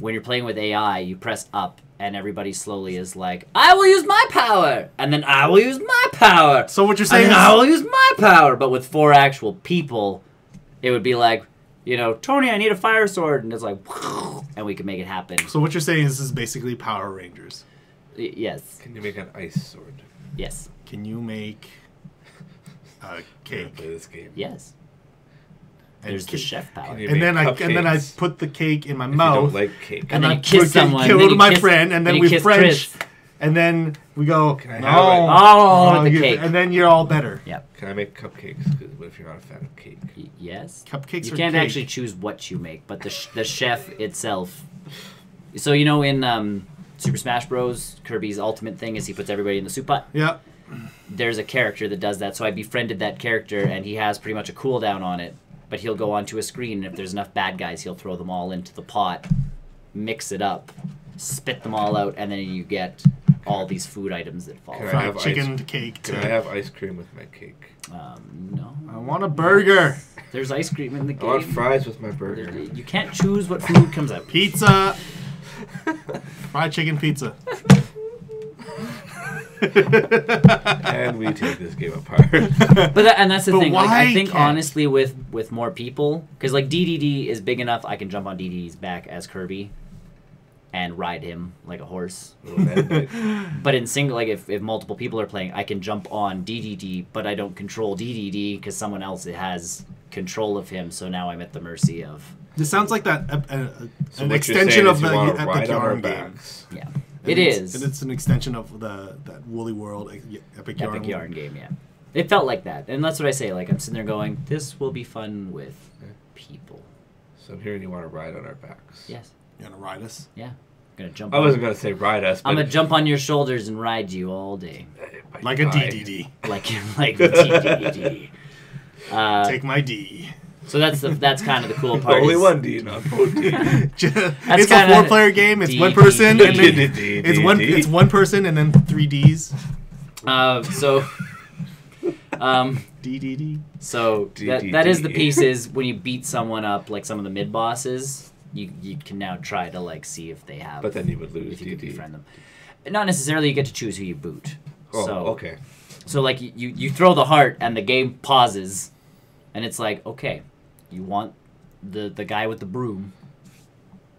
When you're playing with AI, you press up, and everybody slowly is like, "I will use my power," and then "I will use my power." So what you're saying and is, then, "I will use my power." But with 4 actual people, it would be like, you know, Tony, I need a fire sword, and it's like, and we can make it happen. So what you're saying is this is basically Power Rangers. Yes. Can you make an ice sword? Yes. Can you make a cake? Play this game. Yes. And There's the chef power. Can you And make then I cupcakes? put the cake in my If you mouth. don't like cake. And then I you kiss put someone, Go then to you my kiss- friend, and then then you we kiss French, Chris. and then we go. Can I have Oh, with the cake. And then you're all better. Yep. Can I make cupcakes? 'Cause what if you're not a fan of cake? Yes. Cupcakes You are can't cake. actually choose what you make, but the chef itself. So you know in Super Smash Bros, Kirby's ultimate thing is he puts everybody in the soup pot. Yeah. There's a character that does that, so I befriended that character, and he has pretty much a cooldown on it. But he'll go onto a screen, and if there's enough bad guys, he'll throw them all into the pot, mix it up, spit them all out, and then you get all these food items that fall. Can I Fried have chicken ice- cake. Can I have ice cream with my cake? No. I want a burger. There's ice cream in the I game. want fries with my burger. You can't choose what food comes out. Pizza. Fried chicken pizza. And we take this game apart. And that's the But thing. Like, I why think can't- honestly, with more people, because like DDD is big enough, I can jump on DDD's back as Kirby, and ride him like a horse. Little Meta Knight. But in single, like if multiple people are playing, I can jump on DDD, but I don't control DDD because someone else has control of him. So now I'm at the mercy of. This sounds like that So an what extension you're of saying the is you wanna Epic ride on our Yarn game. backs. Yeah, And it it's- is. And it's an extension of that Woolly World Epic Yarn. Epic Yarn game, yeah. It felt like that, and that's what I say. Like I'm sitting there going, "This will be fun with people." So I'm hearing you want to ride on our backs. Yes. You gonna ride us? Yeah. I'm gonna jump. I wasn't gonna say ride us, but I'm gonna jump on your shoulders and ride you all day, Like a DDD. like DDD. Take my D. So that's kind of the cool part. Only is- one D, not both D. It's a kinda 4-player game. It's D, one person, D, and D, then D, it's D, one. D. It's one person, and then 3 Ds. So. DDD. So that is the piece is when you beat someone up, like some of the mid bosses, you can now try to like see if they have. But then you would lose if you can DD. befriend them. Not necessarily. You get to choose who you boot. Oh, so, okay. So like you throw the heart and the game pauses, and it's like okay, you want the guy with the broom.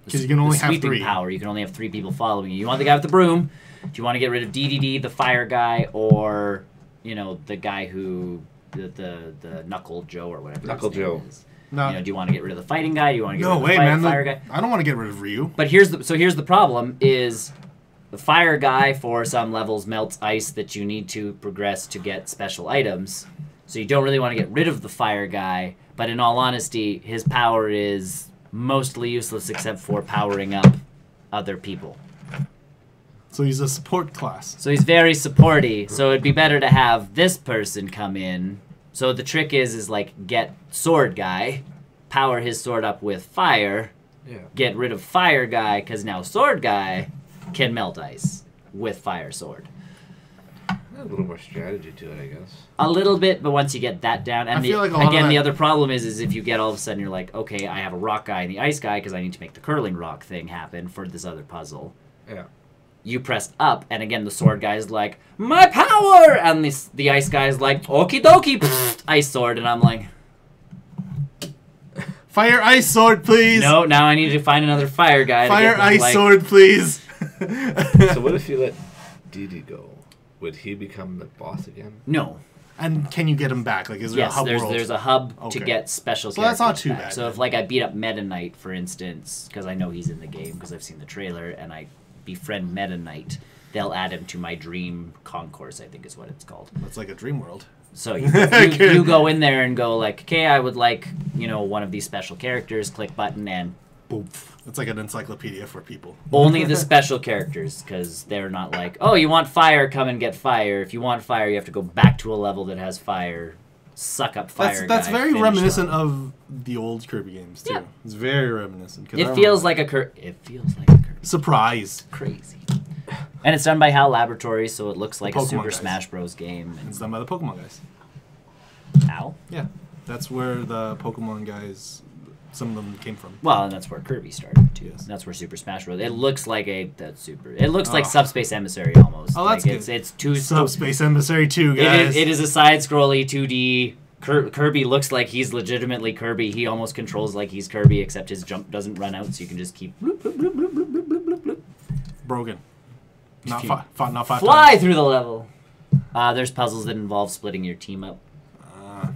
'Cause you can only the have sweeping 3. power. You can only have 3 people following you. You want the guy with the broom. Do you want to get rid of DDD, the fire guy, or the guy who the Knuckle Joe or whatever. Knuckle his name Joe. is. No, Do you want to get rid of the fighting guy? Do you want to get no rid way, of the man. fire guy? I don't want to get rid of Ryu. But here's the problem is the fire guy for some levels melts ice that you need to progress to get special items. So you don't really want to get rid of the fire guy, but in all honesty, his power is mostly useless except for powering up other people. So he's a support class. So he's very supporty, so it'd be better to have this person come in. So the trick is like get sword guy, power his sword up with fire, Yeah. get rid of fire guy, because now sword guy can melt ice with fire sword. A little more strategy to it, I guess. A little bit, but once you get that down, and I feel like a lot of again, the that- other problem is if you get all of a sudden you're like, okay, I have a rock guy and the ice guy because I need to make the curling rock thing happen for this other puzzle. Yeah. You press up, and again, the sword guy's like, my power! And the ice guy's like, okie dokie, pfft, ice sword. And I'm like, Fire ice sword, please. no, now I need to find another fire guy. to Fire get, ice like, sword, please. So what if you let Didi go? Would he become the boss again? No. And can you get him back? Like, is there a Yes, hub there's world? there's a hub to Okay. get special So that's characters not too back. bad, So then. if, like, I beat up Meta Knight, for instance, because I know he's in the game, because I've seen the trailer, and I befriend Meta Knight, they'll add him to my Dream Concourse, I think is what it's called. That's like a dream world. So you go in there and go like, okay, I would like, one of these special characters, click button, and Boom. It's like an encyclopedia for people. only the special characters, because they're not like, oh, you want fire, come and get fire. If you want fire, you have to go back to a level that has fire, suck up fire That's guy, very finish reminiscent them. of the old Kirby games too. Yeah. It's very reminiscent. 'cause I It remember feels that. like a Kirby. Surprise. Crazy. And it's done by HAL Laboratories, so it looks like a Pokemon Super guys. Smash Bros. Game. It's done by the Pokemon guys. HAL? Yeah, that's where the Pokemon guys, some of them came from. Well, and that's where Kirby started too. Yes. That's where Super Smash Bros. It looks like It looks like Oh. Subspace Emissary almost. Oh, that's like good. It's two. Subspace Emissary 2, guys. It is a side-scrolly 2D. Kirby looks like he's legitimately Kirby. He almost controls like he's Kirby, except his jump doesn't run out, so you can just keep bloop, bloop, bloop, bloop, bloop, bloop, bloop, bloop. Broken. Not You five fly times. through the level. There's puzzles that involve splitting your team up,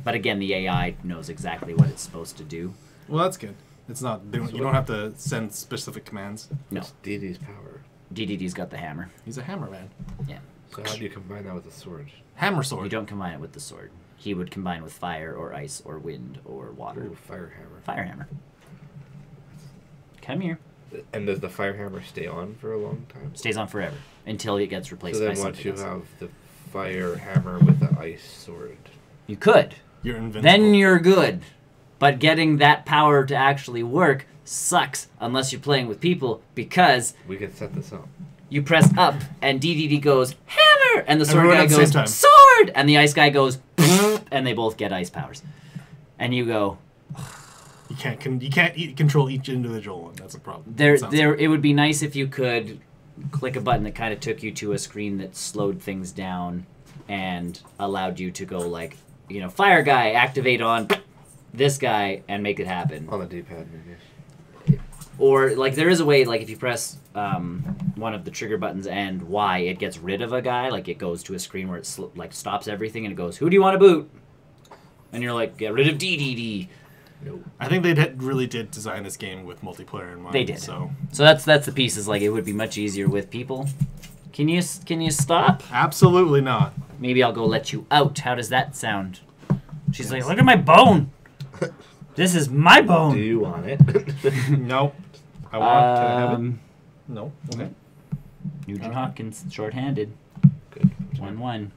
but again, the AI knows exactly what it's supposed to do. Well, that's good. It's not. You don't have to send specific commands. No, It's Didi's power. DDD's got the hammer. He's a hammer man. Yeah, So how do you combine that with a sword? Hammer sword. you don't combine it with the sword. He would combine with fire or ice or wind or water. Ooh, fire hammer. Fire hammer. Come here. And does the fire hammer stay on for a long time? Stays on forever until it gets replaced So by then once something you else. have the fire hammer with the ice sword. You could. You're invincible. Then you're good. But getting that power to actually work sucks unless you're playing with people because We can set this up. you press up and DDD goes hammer and the sword Everyone guy at the goes same time. sword and the ice guy goes and they both get ice powers. And you go You can't control each individual one. That's a problem. there Sounds there it would be nice if you could click a button that kind of took you to a screen that slowed things down and allowed you to go like, fire guy activate on this guy and make it happen. On the D-pad, maybe. Or, like, there is a way, like, if you press one of the trigger buttons and Y, it gets rid of a guy. Like, it goes to a screen where it, like, stops everything and it goes, who do you want to boot? And you're like, get rid of DDD. No. I think they really did design this game with multiplayer in mind. They did. So that's the piece. Is like, it would be much easier with people. Can you stop? Absolutely not. Maybe I'll go let you out. How does that sound? She's like, look at my bone. This is my bone. Do you want it? No. I want. Can I have it? No. Okay. Nugent Hopkins, short-handed. Good. 1-1.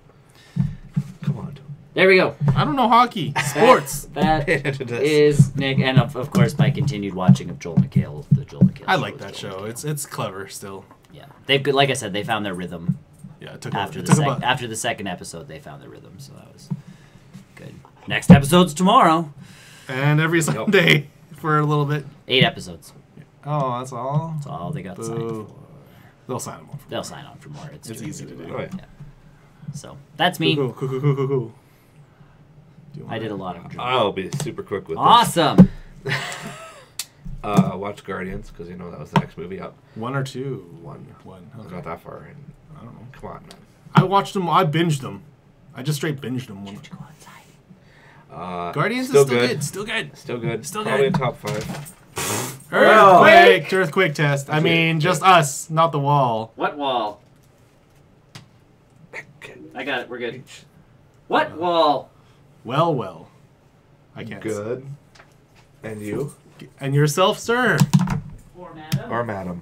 Come on. There we go. I don't know hockey. Sports. That is Nick, and of course my continued watching of Joel McHale. The Joel McHale. I like that show. It's clever still. Yeah, they've like I said, they found their rhythm. Yeah, it took after the second episode, they found their rhythm, so that was good. Next episode's tomorrow, and every Sunday for a little bit. 8 episodes. Oh, that's all. That's all they got signed for. They'll sign them on. They'll sign on for more. It's easy to do. Right. Yeah. So that's me. Cool. I did a lot of. I'll be super quick with awesome. this. Watch Guardians because you know that was the next movie up. 1 or 2? One. Okay. Not that far. And I don't know. Come on, man. I watched them. I binged them. I just straight binged them. Go outside. Guardians is still good. Still good. Still Probably good. in top 5. Earthquake test. I mean, just us, not the wall. What wall? I got it. We're good. What wall? Well. I can't. Good. And you? And yourself, sir. Or madam.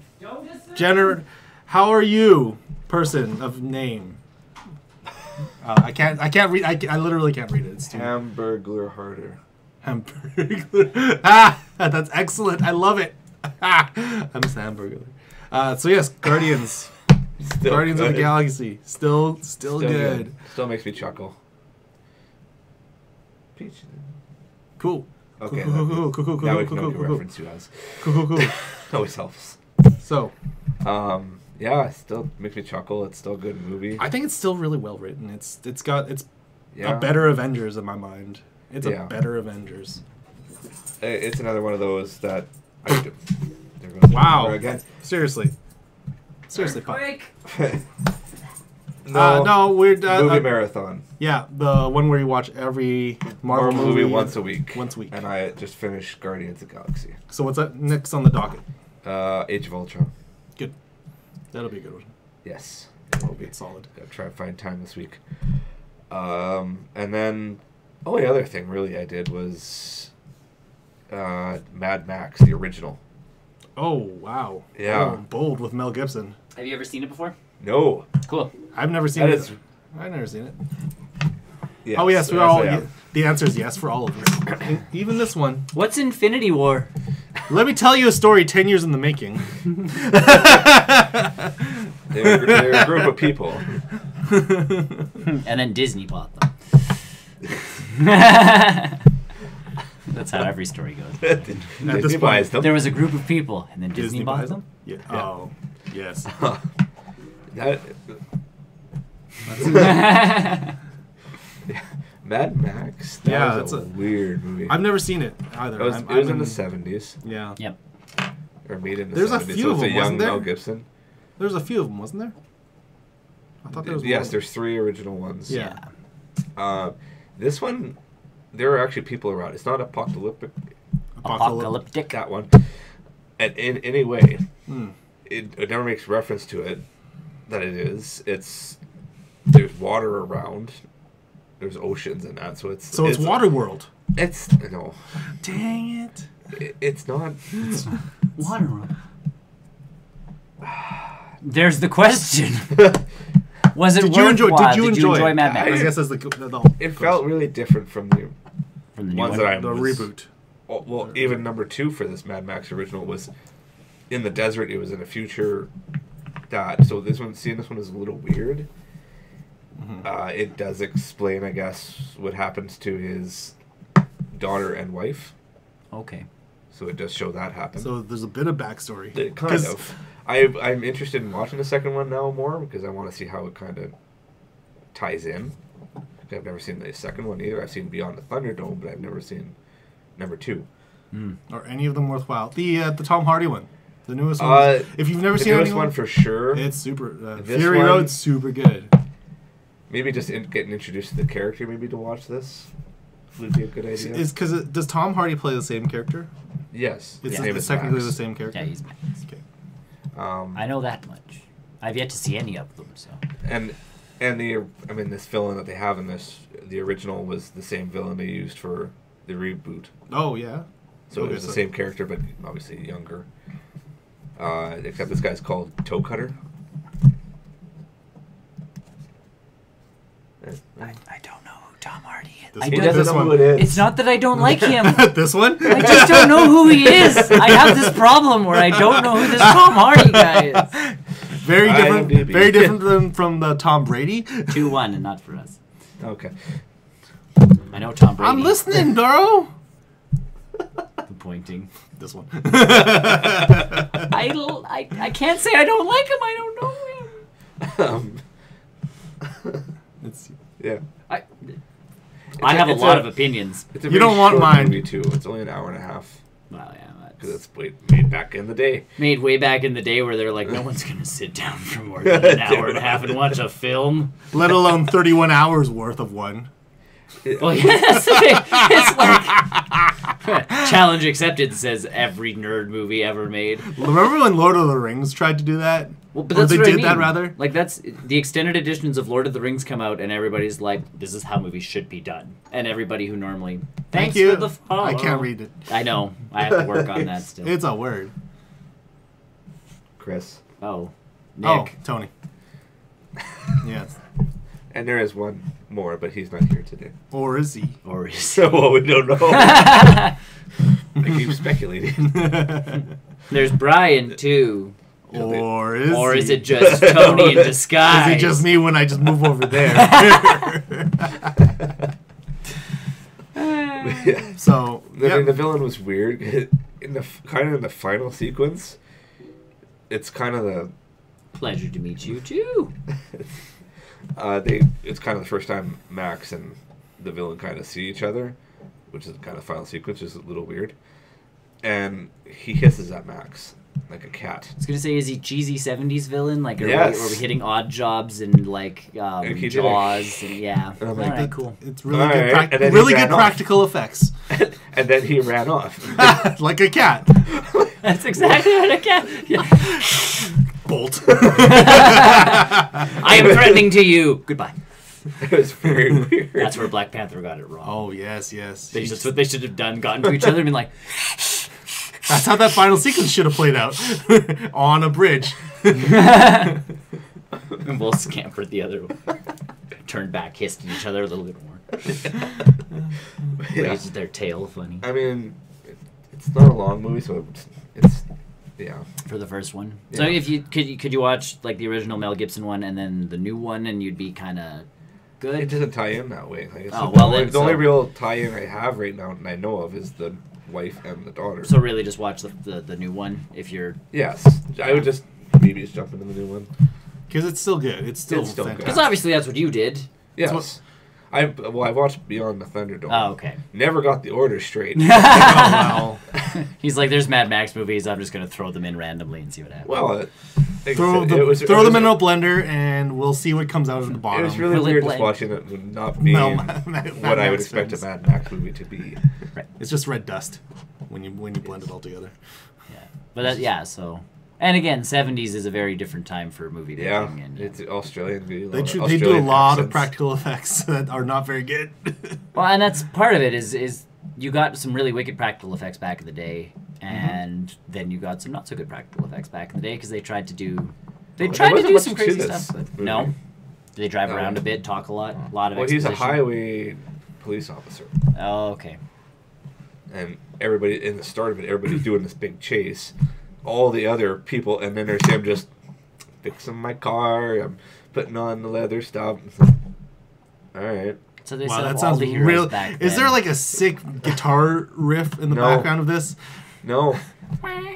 How are you, person of name? I can't read. I literally can't read it. It's too Hamburglar harder. Hamburglar. That's excellent. I love it. I'm Hamburglar. So yes, Guardians. Guardians of the Galaxy. Still good. Still makes me chuckle. Peach. Cool. Okay. Cool. Now we can know what reference you as. Cool. Always helps. So. Yeah, it still makes me chuckle. It's still a good movie. I think it's still really well written. It's a better Avengers in my mind. It's a better Avengers. It's another one of those that. Wow. Again. Seriously, Pop. No, we're movie marathon. Yeah, the one where you watch every Marvel movie once a week. And I just finished Guardians of the Galaxy. So what's that next on the docket? Age of Ultron. Good. That'll be a good one. Yes. It'll be solid. Gotta try to find time this week. And then only other thing really I did was Mad Max, the original. Oh, wow. Yeah. Oh, bold with Mel Gibson. Have you ever seen it before? No. Cool. I've never seen it. I've never seen it. Yes, oh, yes. The answer is yes for all of us. Even this one. What's Infinity War? Let me tell you a story 10 years in the making. They're a group of people. And then Disney bought them. That's how every story goes. Disney buys them. There was a group of people, and then Disney bought them? Yeah. Oh, yes. Mad Max? That was a weird movie. I've never seen it either. It was in the 70s. Yeah. Yep. Or made in the 70s. There's a few of them, young wasn't there? Mel Gibson. There's a few of them, wasn't there? I thought there was Yes, one. there's 3 original ones. Yeah. This one, there are actually people around. It's not apocalyptic. Apocalyptic. That one. And in any way, it never makes reference to it that it is. There's water around. There's oceans and that, so it's Waterworld. It's no. Dang it! It's not. It's Waterworld. There's the question. Was it? Did you enjoy Mad Max? I guess that's the it felt really different from the ones that I the reboot. Well, even number 2 for this Mad Max original was in the desert. It was in a future so seeing this one is a little weird. Mm-hmm. It does explain, I guess, what happens to his daughter and wife. Okay. So it does show that happen. So there's a bit of backstory. Kind of. I'm interested in watching the second one now more because I want to see how it kind of ties in. I've never seen the second one either. I've seen Beyond the Thunderdome, but I've never seen number 2. Or any of them worthwhile? The Tom Hardy one. The newest one. If you've never seen the newest one for sure. It's super. Fury Road's super good. Maybe just getting introduced to the character, maybe to watch this would be a good idea. Does Tom Hardy play the same character? Yes. It's technically the same character? Yeah, he's Max. Okay. I know that much. I've yet to see any of them, so. And this villain that they have in this, the original was the same villain they used for the reboot. Oh, yeah? So it was the same character, but obviously younger. Except this guy's called Toe Cutter. I don't know who Tom Hardy is. He doesn't know who it is. It's not that I don't like him. This one? I just don't know who he is. I have this problem where I don't know who this Tom Hardy guy is. Very different. Very different from the Tom Brady. 2-1 and not for us. Okay. I know Tom Brady. I'm listening, Doro. I'm pointing. This one. I can't say I don't like him. I don't know him. Yeah. I have a lot of opinions. It's a you don't want mine. Movie too. It's only an hour and a half. Well, yeah. Because it's made back in the day. Made way back in the day where they're like, no one's going to sit down for more than an hour and a half and watch a film. Let alone 31 hours worth of one. Well, yeah, that's the thing. It's like challenge accepted, says every nerd movie ever made. Remember when Lord of the Rings tried to do that? Well, but that's or they what did I mean. that rather. Like that's the extended editions of Lord of the Rings come out, and everybody's like, "This is how movies should be done." And everybody who normally thank you for the follow. I can't read it. I know. I have to work on that still. It's a word. Chris. Oh, Nick. Oh, Tony. Yes. And there is one more, but he's not here today. Or is he? Or is So well, we don't know. I keep speculating. There's Brian too. Or is it just Tony in disguise? Is it just me when I just move over there? So I mean, the villain was weird. In the final sequence, it's kind of the pleasure to meet you too. It's kind of the first time Max and the villain kind of see each other, which is kind of final sequence, which is a little weird. And he hisses at Max like a cat. I was gonna say, is he cheesy '70s villain? Like, are we hitting Odd Jobs and like Jaws? And yeah, and I'm all like, right, cool. It's really good practical effects. And then he ran off like a cat. That's exactly what a cat. Yeah. Bolt. I am threatening to you. Goodbye. It was very weird. That's where Black Panther got it wrong. Oh yes. That's what they should have done. Gotten to each other and been like. That's how that final sequence should have played out. On a bridge. And both scampered the other way. Turned back, hissed at each other a little bit more. Raised their tail funny. I mean, it's not a long movie, so it's yeah. For the first one. Yeah. So if you could you watch like the original Mel Gibson one and then the new one and you'd be kind of good? It doesn't tie in that way. Like, the only real tie-in I have right now and I know of is the wife and the daughter. So really just watch the new one if you're... Yes. I would just maybe just jump into the new one. Because it's still good. It's still good. Because obviously that's what you did. Yes. I watched Beyond the Thunderdome. Oh, okay. Never got the order straight. Oh, wow. He's like, there's Mad Max movies. I'm just going to throw them in randomly and see what happens. Well, throw them in a blender and we'll see what comes out of the bottom. It was really weird just watching it not being what I would expect a Mad Max movie to be. Right. It's just red dust when you blend it all together. Yeah. But so... And again, 70s is a very different time for movie making. Yeah, and, it's Australian. They do a lot of practical effects that are not very good. Well, and that's part of it is you got some really wicked practical effects back in the day, and then you got some not so good practical effects back in the day because they tried to do some crazy stuff. But no, they drive around a bit, talk a lot of. Well, he's a highway police officer. Oh, okay. And everybody in the start of it, everybody's doing this big chase. All the other people, and then there's him just fixing my car. I'm putting on the leather stuff. All right. So they that sounds real. Is there like a sick guitar riff in the background of this? No.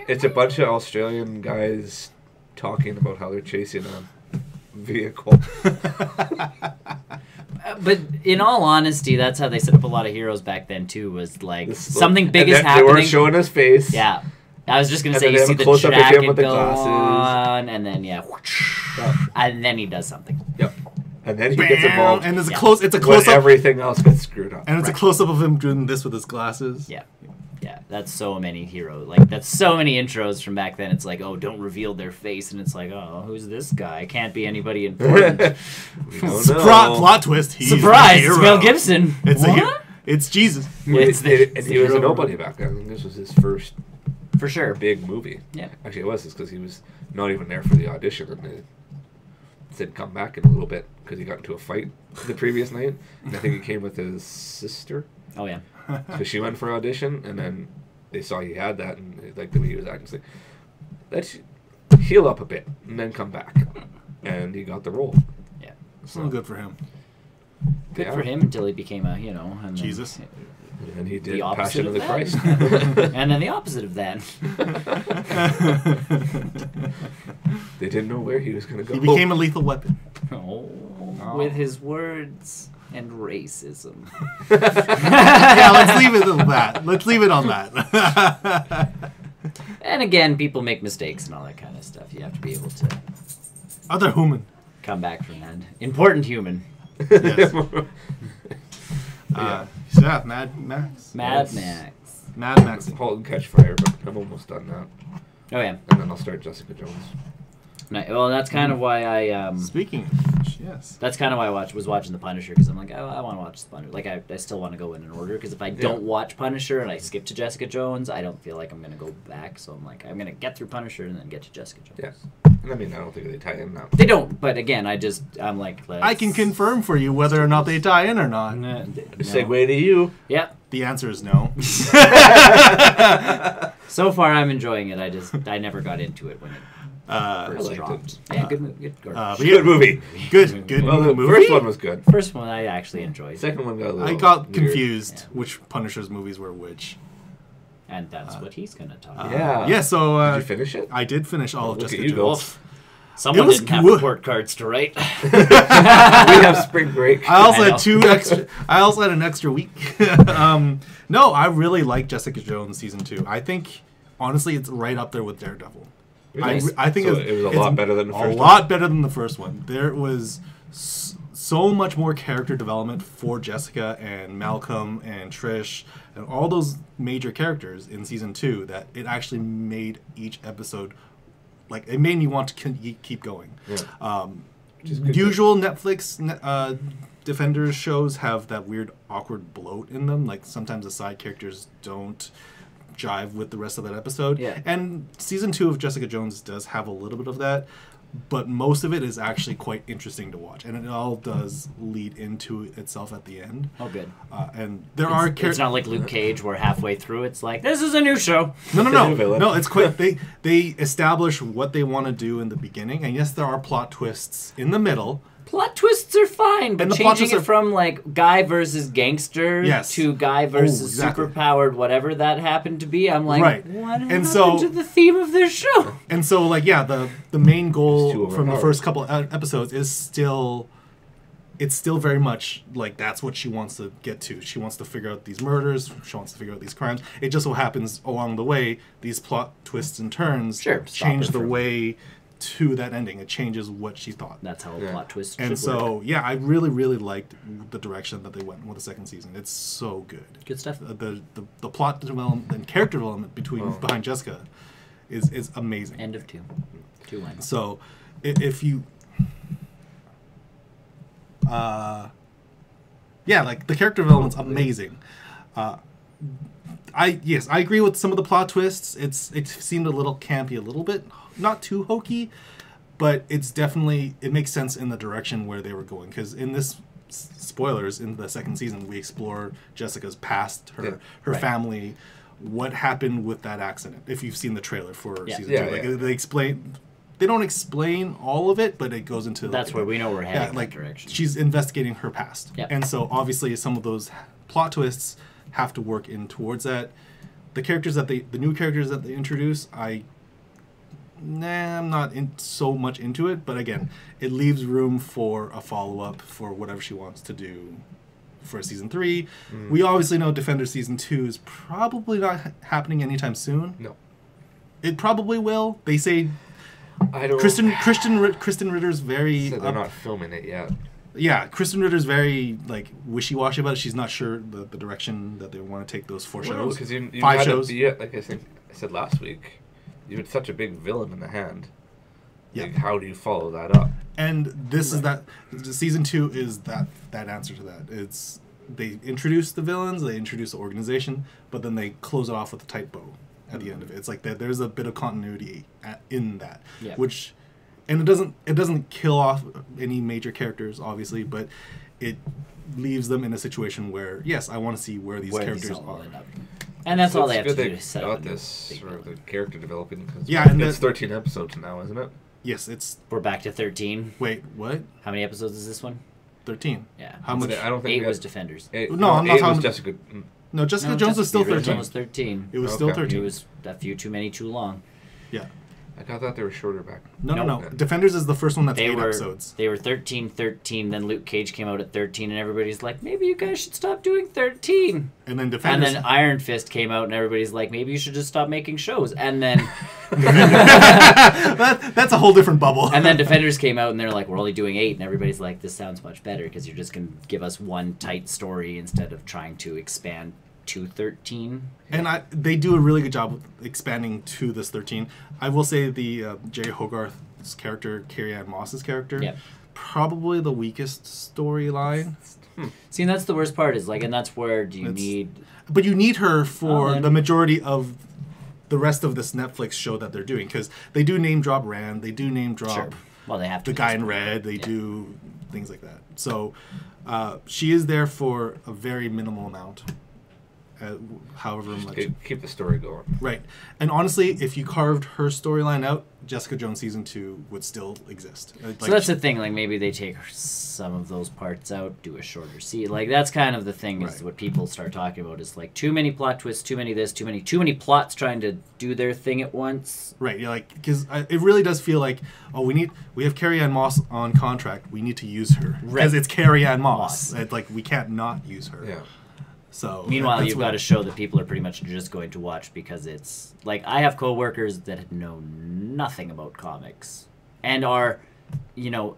It's a bunch of Australian guys talking about how they're chasing a vehicle. But in all honesty, that's how they set up a lot of heroes back then too. Was like something big and is then happening. They weren't showing his face. Yeah, I was just gonna And say then you they see have a the close-up of him jacket with the go glasses. on, and then and then he does something. Yep. And then he gets involved. And it's Yeah. a close. It's a when close up. everything else gets screwed up. And it's a close up of him doing this with his glasses. Yeah. Yeah, that's so many heroes. Like, that's so many intros from back then. It's like, oh, don't reveal their face. And it's like, oh, who's this guy? Can't be anybody important. We don't know. Plot twist. He's Surprise! the It's hero. Mel Gibson. It's What? it's Jesus. It's the, And he was a nobody back then. This was his first for sure. big movie. Yeah. Actually, it was because he was not even there for the audition, and they said come back in a little bit because he got into a fight the previous night, and I think he came with his sister. Oh, yeah. So she went for audition, and then they saw he had that, and they liked the way he was acting. It's like, let's heal up a bit and then come back, and he got the role. Yeah. So good for him. Good Yeah. for him until he became a, and then- Jesus. And he did The opposite Passion of the that. Christ. And then the opposite of that. They didn't know where he was going to go. He became a lethal weapon. Oh, with his words and racism. Yeah, let's leave it at that. Let's leave it on that. And again, people make mistakes and all that kind of stuff. You have to be able to Other human. come back from that. Important human. Yes. So yeah, Mad Max. Mad Yes. Max. Mad Max. Halt and Catch Fire, but I'm almost done now. Oh, yeah. And then I'll start Jessica Jones. Well, that's kind of why I Speaking of which, yes. that's kind of why I was watching The Punisher, because I'm like, I want to watch The Punisher. Like, I still want to go in an order, because if I don't watch Punisher and I skip to Jessica Jones, I don't feel like I'm going to go back. So I'm like, I'm going to get through Punisher and then get to Jessica Jones. Yeah. I mean, I don't think they tie in now. They don't, but again, I'm like, I can confirm for you whether or not they tie in or not. No. Segue to you. Yep. The answer is no. So far, I'm enjoying it. I never got into it when it first liked dropped. it. Yeah, good movie. Good. But Good movie. Good Well, the movie. first one was good. First one I actually enjoyed, Second one got a little I got weird. confused Yeah. which Punisher's movies were which. and that's what he's gonna talk about. Yeah. Yeah, so Did you finish it? I did finish all of Look at Jessica you go. Jones. Someone It was didn't have good. report cards to write. We have spring break. I also I know. had two extra. I also had an extra week. No, I really like Jessica Jones season 2. I think honestly, it's right up there with Daredevil. Really? I think So it's, it was a it's lot better than the first A one? lot better than the first one. There was so much more character development for Jessica and Malcolm and Trish and all those major characters in season 2 that it actually made each episode like it made me want to keep going. Yeah. Which is good. Usual Netflix Defenders shows have that weird awkward bloat in them. Like sometimes the side characters don't jive with the rest of that episode. Yeah. And season 2 of Jessica Jones does have a little bit of that, but most of it is actually quite interesting to watch, and it all does lead into itself at the end. Oh, good. And there are It's not like Luke Cage, where halfway through it's like, this is a new show. No, The new villain. no. It's quite. They establish what they want to do in the beginning, and yes, there are plot twists in the middle. Plot twists are fine, but And the plot changing twists it are- from like guy versus gangster Yes. to guy versus exactly. superpowered, whatever that happened to be, I'm like, Right. what And happened so- to the theme of this show? And so, like, yeah, the main It's too goal from the overpowered. first couple episodes is still, it's still very much like that's what she wants to get to. She wants to figure out these murders. She wants to figure out these crimes. It just so happens along the way, these plot twists and turns Sure, stop change her the from- way to that ending. It changes what she thought. That's how a Yeah. plot twist And should so, work. yeah, I really, really liked the direction that they went with the second season. It's so good. Good stuff. The plot development and character development behind Jessica is amazing. End of 2. 2 lines. So, if you, yeah, like the character development's amazing. I agree with some of the plot twists. It seemed a little campy, a little bit, not too hokey, but it's definitely it makes sense in the direction where they were going. Because in this spoilers in the second season, we explore Jessica's past, her Right. family, what happened with that accident. If you've seen the trailer for Yeah. season Yeah, 2, like yeah. they explain. They don't explain all of it, but it goes into That's where we know we're heading like that direction. she's investigating her past, Yep. and so obviously some of those plot twists have to work in towards that. The new characters that they introduce, nah, I'm not so much into it. But again, it leaves room for a follow-up for whatever she wants to do for season 3. We obviously know Defender season 2 is probably not happening anytime soon. No. It probably will. They say I don't. Kristen Ritter's very. They're not filming it yet. Yeah, Kristen Ritter's very like wishy-washy about it. She's not sure the direction that they want to take those 4 shows. Because you 5 had shows. like I think I said last week, you had such a big villain in the hand. Yeah. Like, how do you follow that up? And this is that. Season 2 is that answer to that. It's they introduce the villains, they introduce the organization, but then they close it off with a tight bow at the end of it. It's like there's a bit of continuity in that, which, and it doesn't kill off any major characters, obviously, but it leaves them in a situation where yes, I want to see where these characters are. And that's So all they it's have to good do they to set got up this sort of the character developing. Cause Yeah, and it's 13 episodes now, isn't it? Yes, it's. We're back to 13. Wait, what? How many episodes is this one? 13. Yeah. How much? I don't think 8 was Defenders. No, I'm not was talking. Jessica. No, Jessica Jones was still the original 13. was 13. It was still Okay. 13. It was a few too many, too long. Yeah. I thought they were shorter back. No. Nope. Defenders is the first one that's They 8 were episodes. They were 13, then Luke Cage came out at 13, and everybody's like, maybe you guys should stop doing 13. And then And Defenders. then Iron Fist came out, and everybody's like, maybe you should just stop making shows. And then that's a whole different bubble. and then Defenders came out, and they're like, we're only doing 8, and everybody's like, this sounds much better because you're just going to give us one tight story instead of trying to expand to 13. And they do a really good job of expanding to this 13. I will say the Jerry Hogarth's character, Carrie-Anne Moss's character, Yep. probably the weakest storyline. See, and that's the worst part is like, and that's where do you need... But you need her for then- the majority of the rest of this Netflix show that they're doing, because they do name drop Rand, they do name drop Sure. Well, they have to. the guy in red, they do things like that. So she is there for a very minimal amount. However much. Keep the story going. Right. And honestly, if you carved her storyline out, Jessica Jones season 2 would still exist. So that's the thing, like maybe they take some of those parts out, do a shorter scene. Like that's kind of the thing is what people start talking about is like too many plot twists, too many this, too many plots trying to do their thing at once. Right. You're like, because it really does feel like, oh, we have Carrie-Anne Moss on contract, we need to use her because it's Carrie-Anne Moss. It's like we can't not use her. Yeah. So meanwhile, that's you've what- got a show that people are pretty much just going to watch because it's like I have coworkers that know nothing about comics and are,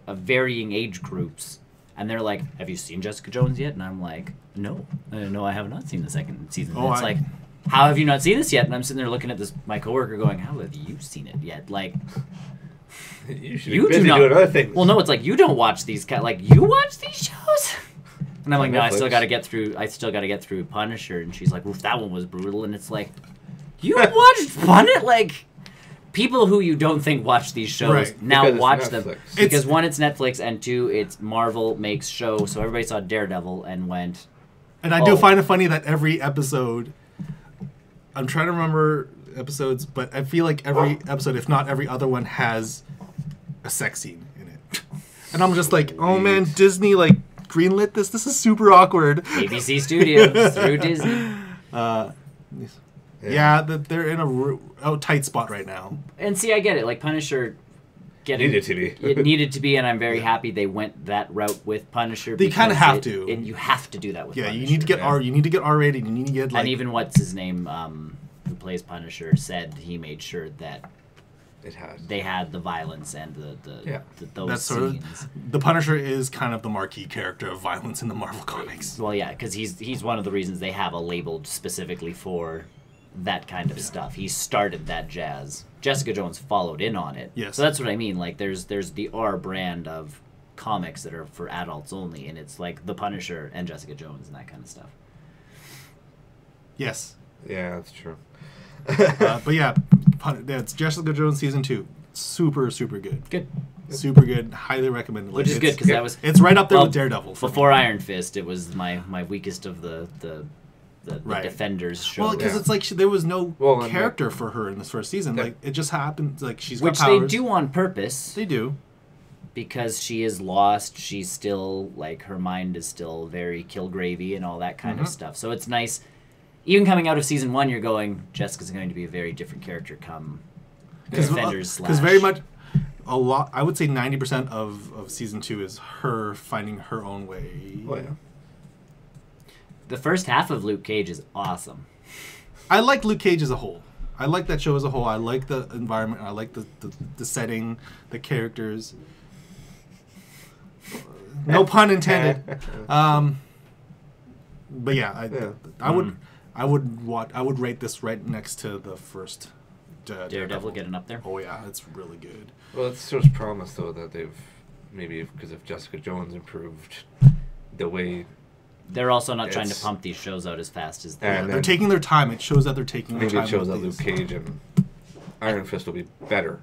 of varying age groups, and they're like, "Have you seen Jessica Jones yet?" And I'm like, "No, no, I have not seen the second season." Oh, It's like, "How have you not seen this yet?" And I'm sitting there looking at my coworker, going, "How have you seen it yet?" Like, You should you be busy do not. doing other things. Well, no, it's like you don't watch these like you watch these shows. And I'm like, no, I still Netflix. got to get through Punisher. And she's like, oof, that one was brutal. And it's like, you watched Punisher? Like, people who you don't think watch these shows now Because it's watch them. Netflix. Because one, it's Netflix, and two, it's Marvel makes shows. So everybody saw Daredevil and went... And I do find it funny that every episode, I'm trying to remember episodes, but I feel like every episode, if not every other one, has a sex scene in it. And I'm just like, oh man, Disney greenlit this. This is super awkward. ABC Studios through Disney. Yeah, they're in a tight spot right now. And see, I get it. Like, Punisher... Needed to be. It needed to be, and I'm very happy they went that route with Punisher. They kind of because have to. You have to do that with Yeah, Punisher. you need to get R. You need to get R-rated. You need to get and even what's his name, who plays Punisher, said he made sure that they had the violence and those that's sort scenes. of the Punisher is kind of the marquee character of violence in the Marvel comics. Well, yeah, because he's one of the reasons they have a labeled specifically for that kind of stuff. He started that jazz. Jessica Jones followed in on it. Yes. So that's what I mean. Like, there's the R brand of comics that are for adults only, and it's like the Punisher and Jessica Jones and that kind of stuff. Yes. Yeah, that's true. But yeah, it's Jessica Jones season 2. Super, super good. Good. Super good. Highly recommended. Which is good because that was it's right up there with Daredevil. Before Iron Fist, it was my weakest of the Defenders show. Well, because it's like there was no character for her in this first season. Like it just happened. Like she's got powers. Which they do on purpose. They do. Because she is lost, she's still like her mind is still very Kilgravy and all that kind of stuff. So it's nice. Even coming out of season 1, you're going, Jessica's going to be a very different character come defenders slash. very much a lot. I would say 90% of season 2 is her finding her own way. Oh yeah. The first half of Luke Cage is awesome. I like Luke Cage as a whole. I like that show as a whole. I like the environment. I like the setting, the characters. No pun intended. But yeah, I would rate this right next to the first Daredevil getting up there. Oh yeah, it's really good. Well, it shows promise though that they've maybe because if Jessica Jones improved the way. They're also not trying to pump these shows out as fast as they are. They're taking their time. It shows that they're taking their time. Maybe it shows that Luke Cage and Iron Fist will be better.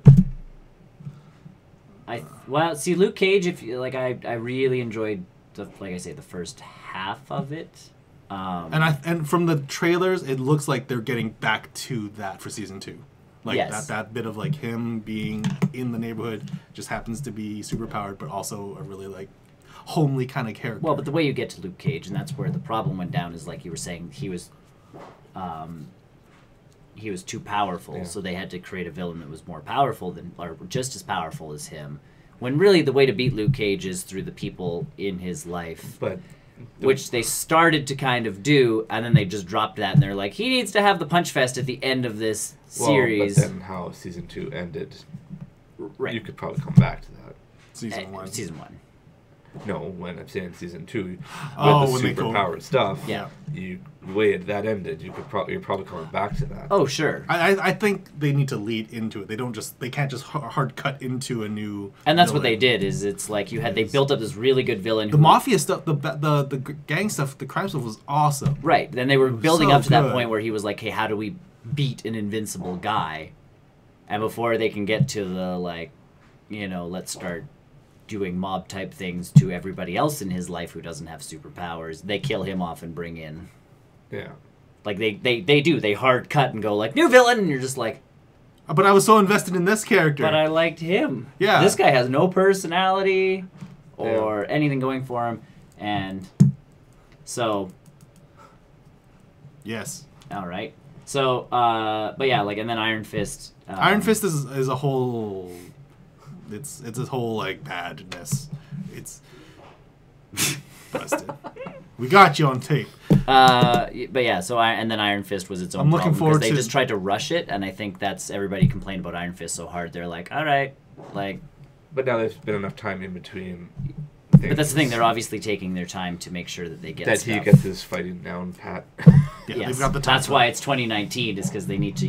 See, Luke Cage. If you, I really enjoyed the first half of it. And from the trailers, it looks like they're getting back to that for season 2. Like yes. that bit of like him being in the neighborhood just happens to be super powered, but also a really like homely kind of character. Well, but the way you get to Luke Cage, and that's where the problem went down, is like you were saying, he was too powerful, so they had to create a villain that was more powerful than, or just as powerful as him. When really the way to beat Luke Cage is through the people in his life, which they started to kind of do, and then they just dropped that, and they're like, he needs to have the punch fest at the end of this series. But then how season 2 ended, right? You could probably come back to that. Season 1. Season 1. No, when I'm saying season 2, with when the superpowered stuff, yeah, the way that ended, you're probably coming back to that. Oh, sure. I think they need to lead into it. They can't just hard cut into a new. And that's villain. what they did. It's like they built up this really good villain. The mafia stuff, the gang stuff, the crime stuff was awesome. Right. Then they were building up to that point where he was like, hey, how do we beat an invincible guy? And before they can get to the let's start doing mob type things to everybody else in his life who doesn't have superpowers, they kill him off and bring in. Yeah. Like they hard cut and go like, new villain, and you're just like, but I was so invested in this character. But I liked him. Yeah. This guy has no personality or anything going for him, and so. Yes. All right. So, but yeah, and then Iron Fist. Iron Fist is a whole. It's a whole badness. It's busted. We got you on tape. But yeah, and then Iron Fist was its own. I'm looking forward because they just tried to rush it, and I think that's everybody complained about Iron Fist so hard. They're like, all right, But now there's been enough time in between. But that's the thing; they're obviously taking their time to make sure that they get he gets his fighting down pat. Yeah, they've got the time. That's why it's 2019, is because they need to,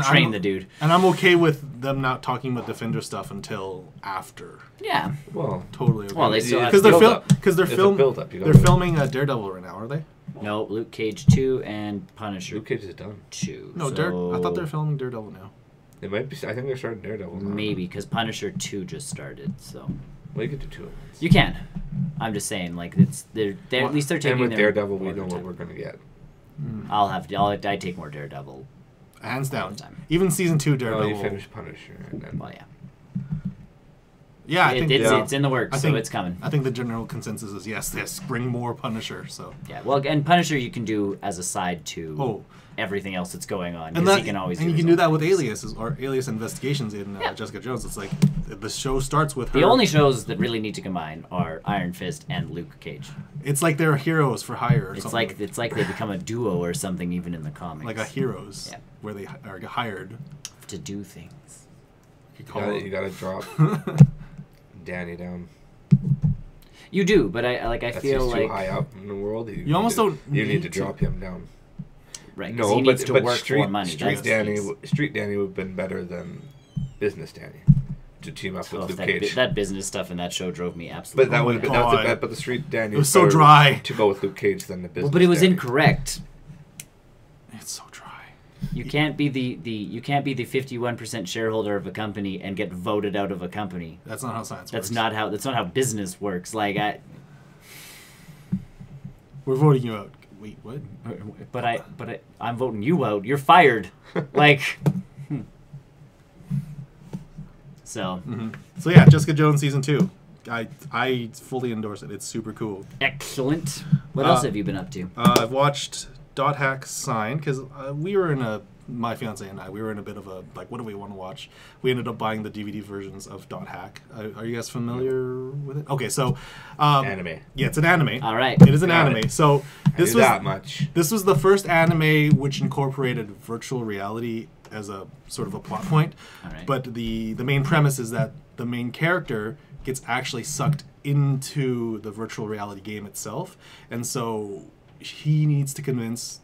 train the dude. And I'm okay with them not talking about Defender stuff until after. Yeah. Well, totally. Okay. Well, they still have they're filming Daredevil right now, are they? No, Luke Cage 2 and Punisher. Luke Cage is done. 2. No, I thought they were filming Daredevil now. They might be. I think they're starting Daredevil now. Maybe because Punisher 2 just started. So. Well, you could do 2 of them. You can. I'm just saying, they're at least they're taking. And with their Daredevil, we know what we're gonna get. I take more Daredevil. Hands down. Even season 2 Daredevil. Oh, you finish Punisher, and then. Well, yeah. Yeah, I think it's in the works, so it's coming. I think the general consensus is yes, bring more Punisher. So yeah, well, and Punisher you can do as a side to everything else that's going on, because he can always. And you can do that with Aliases or Alias Investigations in Jessica Jones. It's like the show starts with her. The only shows that really need to combine are Iron Fist and Luke Cage. It's like they're heroes for hire. Or it's something. It's like they become a duo or something, even in the comics. Like a heroes, where they are hired to do things. You gotta drop Danny down. You do, but I feel he's like too high up in the world. You almost don't. You need to drop him down. Right, because he needs to work for money. Street Danny would have been better than Business Danny to team up with Luke Cage. That business stuff in that show drove me absolutely. But but the Street Danny was so dry to go with Luke Cage than the Business. But it was Danny. incorrect. It's so dry. You can't be the 51% shareholder of a company and get voted out of a company. That's not how science works. That's not how business works. We're voting you out. Wait, what? But I'm voting you out. You're fired. So. Mm-hmm. So yeah, Jessica Jones season 2. I fully endorse it. It's super cool. Excellent. What else have you been up to? I've watched Dot Hack signed because we were in my fiance and I, we were in a bit of a, like, what do we want to watch? We ended up buying the DVD versions of Dot Hack. Are you guys familiar with it? Okay, so... anime. Yeah, it's an anime. All right. It is an anime. So this was that much. This was the first anime which incorporated virtual reality as a sort of a plot point. All right. But the main premise is that the main character gets actually sucked into the virtual reality game itself. And so he needs to convince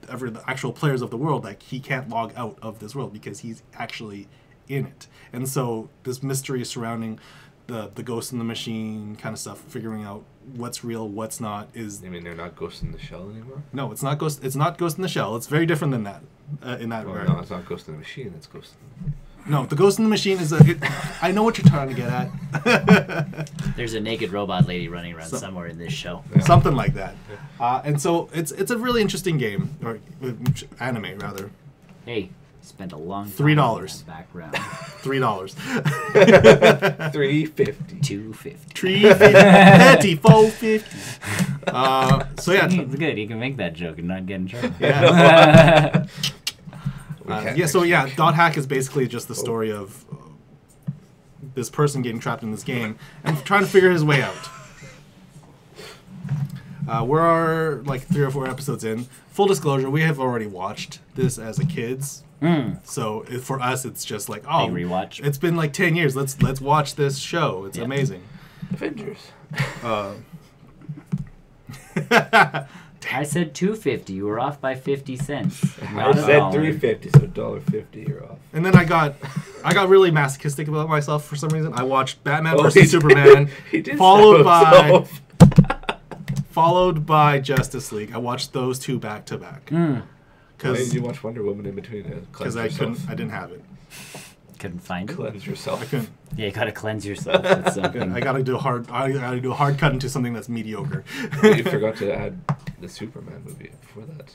the actual players of the world that he can't log out of this world because he's actually in it. And so this mystery surrounding the ghost in the machine kind of stuff, figuring out what's real, what's not, is... I mean, they're not Ghost in the Shell anymore? No, it's not Ghost in the Shell. It's very different than that, in that regard. No, it's not Ghost in the Machine, it's Ghost in the... No, the Ghost in the Machine is I know what you're trying to get at. There's a naked robot lady running around somewhere in this show. Yeah. Something like that. And so it's a really interesting game, or anime, rather. Hey, spent a long time $3. in that background. $3. $3.50. $2.50. $4.50. So yeah. It's good. You can make that joke and not get in trouble. Yeah. So Dot Hack is basically just the story of this person getting trapped in this game and trying to figure his way out. We're like 3 or 4 episodes in. Full disclosure, we have already watched this as a kids. So for us, it's just like, oh, rewatch. It's been like 10 years. Let's watch this show. It's amazing. Avengers. I said $2.50. You were off by 50 cents. I said $3.50, so $1.50 you're off. And then I got really masochistic about myself for some reason. I watched Batman vs Superman, followed by Justice League. I watched those 2 back to back. Why did you watch Wonder Woman in between it? Because I didn't have it. Couldn't find it. Cleanse yourself. I couldn't. Yeah, you gotta cleanse yourself with something. I gotta do a hard cut into something that's mediocre. You forgot to add the Superman movie before that.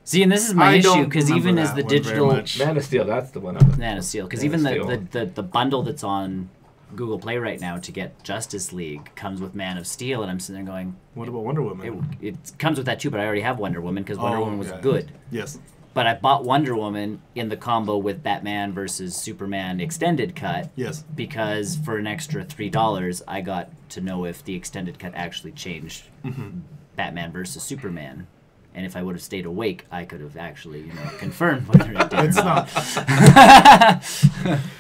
See, and this is my issue because even as the digital Man of Steel, that's the one. Man of Steel, because even the bundle that's on Google Play right now to get Justice League comes with Man of Steel, and I'm sitting there going, what about Wonder Woman? It comes with that too, but I already have Wonder Woman because Wonder Woman was good. Yes. But I bought Wonder Woman in the combo with Batman versus Superman extended cut. Yes. Because for an extra $3, I got to know if the extended cut actually changed Batman versus Superman. And if I would have stayed awake, I could have actually, confirmed whether it did. It's not.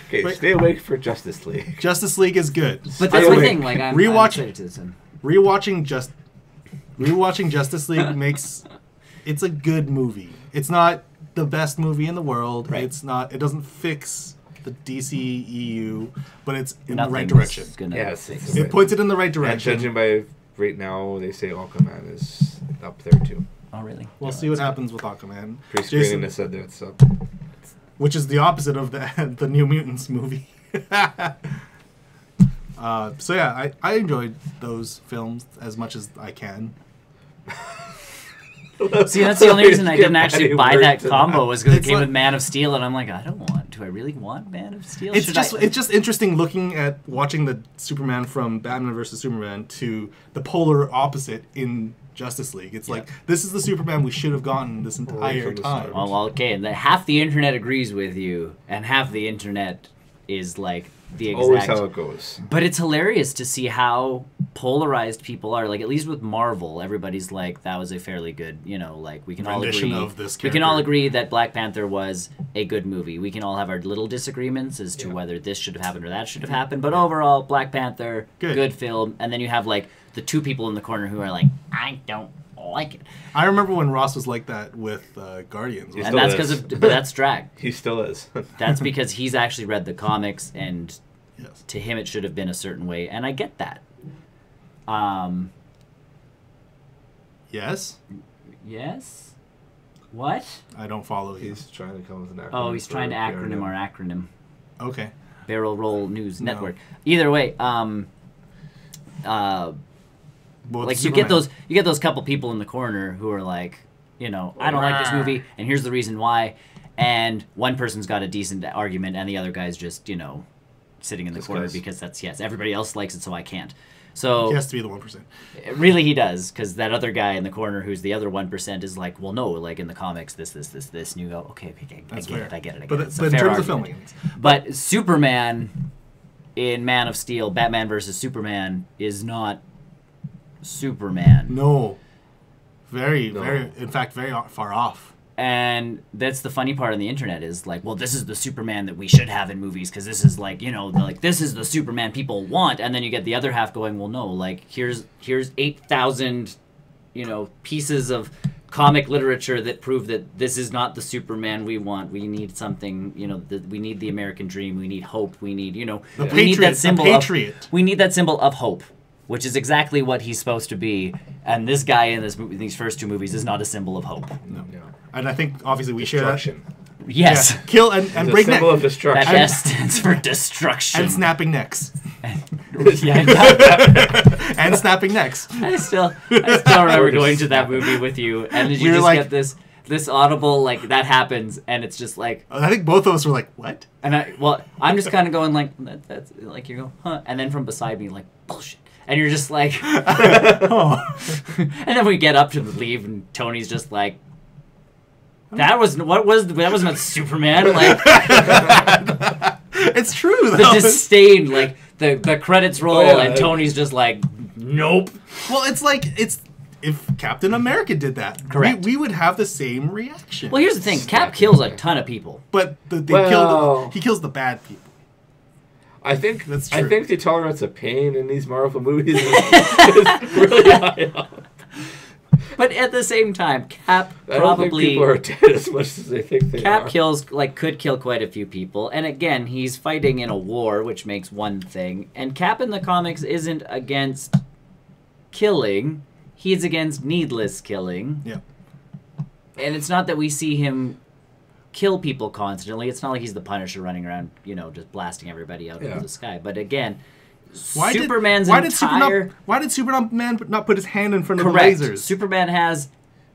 Okay, stay awake for Justice League. Justice League is good. But that's my thing. Like, I'm rewatching to this one. Rewatching Justice League makes it's a good movie. It's not the best movie in the world. Right. It's not. It doesn't fix the DCEU, but it's in the right Nothing's direction. Yes, It points it in the right And direction. judging by right now, they say Aquaman is up there too. Oh, really? We'll see what happens with Aquaman. Pre-screening they said that it's up. Which is the opposite of the New Mutants movie. So yeah, I enjoyed those films as much as I can. See, that's the only reason I didn't actually buy that combo was because it came like, with Man of Steel, and I'm like, do I really want Man of Steel? It's just interesting looking at watching the Superman from Batman vs Superman to the polar opposite in Justice League. It's like, this is the Superman we should have gotten this entire time. Well, okay, and half the internet agrees with you, and half the internet is like the exact... Always how it goes. But it's hilarious to see how polarized people are. Like, at least with Marvel, everybody's like, that was a fairly good, like, we can all agree... of this character. We can all agree that Black Panther was a good movie. We can all have our little disagreements as to whether this should have happened or that should have happened. But overall, Black Panther, good film. And then you have, like, the 2 people in the corner who are like, I don't like it. I remember when Ross was like that with Guardians. And that's because of... But that's drag. He still is. That's because he's actually read the comics, and yes. To him it should have been a certain way, and I get that. Yes? Yes? What? I don't follow you. He's trying to come with an acronym. Oh, he's trying to acronym our acronym. Okay. Barrel Roll News Network. Either way, like you get those couple people in the corner who are like, I don't like this movie, and here's the reason why. And one person's got a decent argument, and the other guy's just, sitting in the corner because everybody else likes it, so I can't. So He has to be the 1%. really, he does, because that other guy in the corner who's the other 1% is like, well, no, like in the comics, this, and you go, okay, That's I fair. get it. But, It's a but in fair terms of argument. filming, But Superman in Man of Steel, Batman versus Superman, is not Superman. no. No. In fact, very far off. And that's the funny part on the internet is like, well, this is the Superman that we should have in movies because this is like, you know, like this is the Superman people want. And then you get the other half going, well, no, like here's 8,000, you know, pieces of comic literature that prove that this is not the Superman we want. We need something, you know, we need the American dream. We need hope. We need, you know, The we need that symbol. We need that symbol of hope, which is exactly what he's supposed to be. And this guy in these first two movies is not a symbol of hope. No. And I think obviously we share that. Destruction. Yes. Yeah. Kill and It's a break symbol of That destruction. S stands for destruction. and snapping necks. Yeah, And snapping necks. I still remember going to that movie with you, and you We were just like- get this audible like that happens, and it's just like, I think both of us were like, what? and I'm just kind of going like that's like you go, huh, and then from beside me like bullshit, and you're just like, oh, and then we get up to leave, and Tony's just like. That was not Superman. Like It's true, though. the disdain, like the credits roll, yeah. and Tony's just like, nope. Well, it's like, if Captain America did that, Correct. we would have the same reaction. Well, here's the thing: Cap kills a ton of people. But he kills the bad people. I think That's I true. think the tolerance of pain in these Marvel movies is really high up. But at the same time, Cap I don't think probably people are dead as much as they think they Cap are. could kill quite a few people. And again, he's fighting in a war, which makes one thing. And Cap in the comics isn't against killing; he's against needless killing. Yeah. And it's not that we see him kill people constantly. It's not like he's the Punisher running around, you know, just blasting everybody out into the sky. But again, Why Superman's did entire Superman not put his hand in front of correct. the lasers? Superman has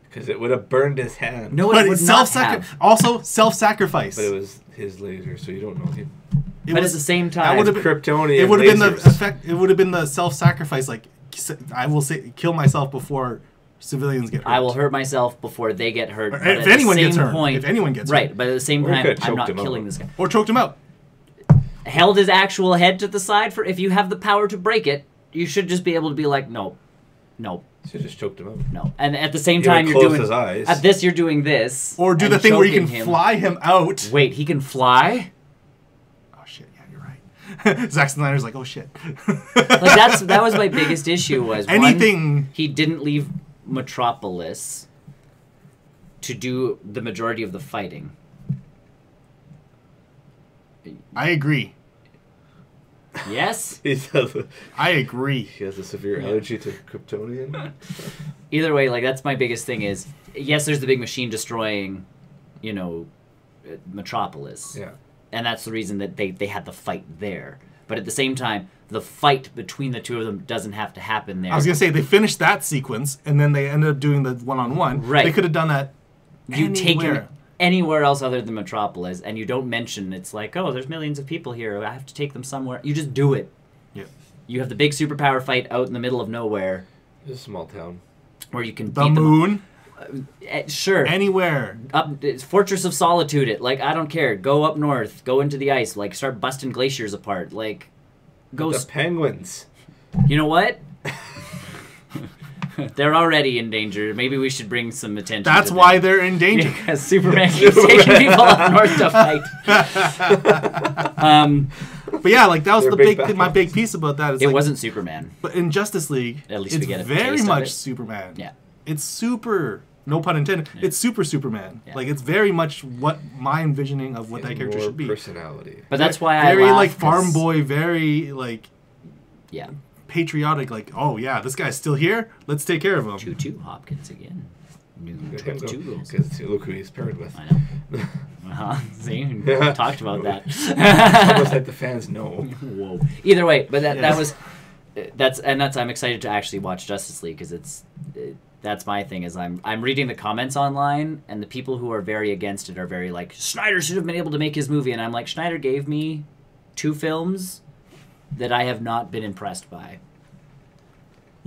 Because it would have burned his hand. no. But It would it's not have. also self-sacrifice. But it was his laser, so you don't know. But at the same time, would have been Kryptonian It would have been the lasers. effect. It would have been the self-sacrifice. Like I will kill myself before civilians get hurt. I will hurt myself before they get hurt. Or But if at the anyone gets same hurt. point- If anyone gets right, hurt. but at the same Or he time, could've I'm choked not him out. killing this guy. Or choked him out. Held his actual head to the side for if you have the power to break it, you should just be able to be like, no, So just choked him out. no. And at the same You time, would you're close doing his eyes. at this, you're doing this, Or do and the thing where you can choking him. fly him out. Wait, he can fly? Oh shit! Yeah, you're right. Zack Snyder's like, oh shit. Like that was my biggest issue was Anything. one, he didn't leave Metropolis to do the majority of the fighting. I agree. Yes. I agree. He has a severe allergy to Kryptonian. Either way, like that's my biggest thing is yes, there's the big machine destroying, you know, Metropolis. Yeah. And that's the reason that they had the fight there. But at the same time, the fight between the two of them doesn't have to happen there. I was gonna say they finished that sequence and then they ended up doing the one-on-one. Right. They could have done that. You take anywhere. him anywhere else other than Metropolis, and you don't mention it's like, oh, there's millions of people here. I have to take them somewhere. You just do it. Yeah. You have the big superpower fight out in the middle of nowhere, It's a small town. where you can The beat moon. them. Sure. Anywhere. Up it's Fortress of Solitude. It like I don't care. Go up north. Go into the ice. Like start busting glaciers apart. Like go. The penguins. You know what? They're already in danger. Maybe we should bring some attention. That's to why them. they're in danger. Because Superman keeps taking people up north to fight. But yeah, like that was They're the big my battles. big piece about that. Is It like, wasn't Superman. But in Justice League, At least it's we get a very taste of much it. Superman. Yeah. It's super. No pun intended. Yeah. It's super Superman. Yeah. Like it's very much what my envisioning of what that character More should be. personality. But that's why Very I laugh, like farm 'cause- boy. Very like Yeah. patriotic. Like, oh yeah, this guy's still here. Let's take care of him. 2-2 Hopkins again. New Look at him go. 2 goals. Because look who he's paired with. I know. See, we talked about that. Almost like the fans know. Whoa. Either way, but that Yes. was I'm excited to actually watch Justice League because that's my thing is I'm reading the comments online and the people who are very against it are very like Snyder should have been able to make his movie and I'm like Snyder gave me 2 films that I have not been impressed by.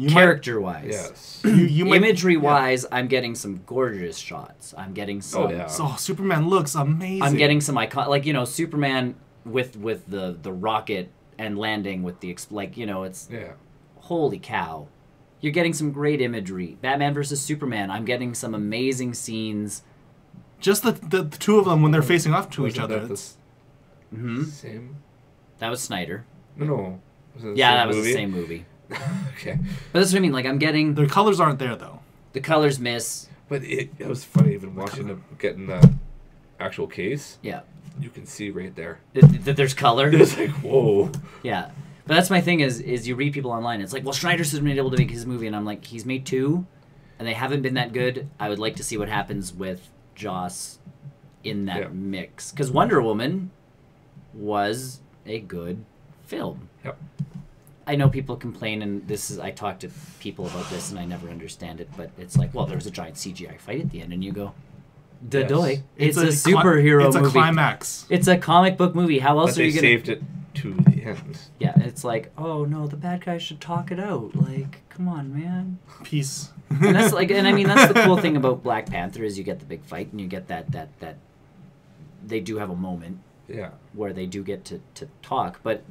Character-wise. Yes. Imagery-wise, I'm getting some gorgeous shots. I'm getting some... Oh, Superman looks amazing. I'm getting some icon... Like, Superman with the rocket and landing with the... it's... Yeah. Holy cow. You're getting some great imagery. Batman versus Superman, I'm getting some amazing scenes. Just the two of them when they're facing off to each other. Same? That was Snyder. No. That was the same movie. Okay. But that's what I mean. Like, I'm getting... Their colors aren't there, though. The colors miss. But it was funny even watching them getting the actual case. Yeah. You can see right there. That there's color. It's like, whoa. Yeah. But that's my thing is you read people online. It's like, well, Snyder's been able to make his movie. And I'm like, he's made 2, and they haven't been that good. I would like to see what happens with Joss in that mix. Because Wonder Woman was a good film. Yep. I know people complain, and I talk to people about this, and I never understand it, but it's like, well, there's a giant CGI fight at the end, and you go, Dadoy. It's a superhero movie. It's a climax. It's a comic book movie. How else are you going to... They saved it to the end. Yeah, it's like, oh, no, the bad guys should talk it out. Like, come on, man. Peace. And that's I mean, that's the cool thing about Black Panther is you get the big fight, and you get that they do have a moment where they do get to talk, but...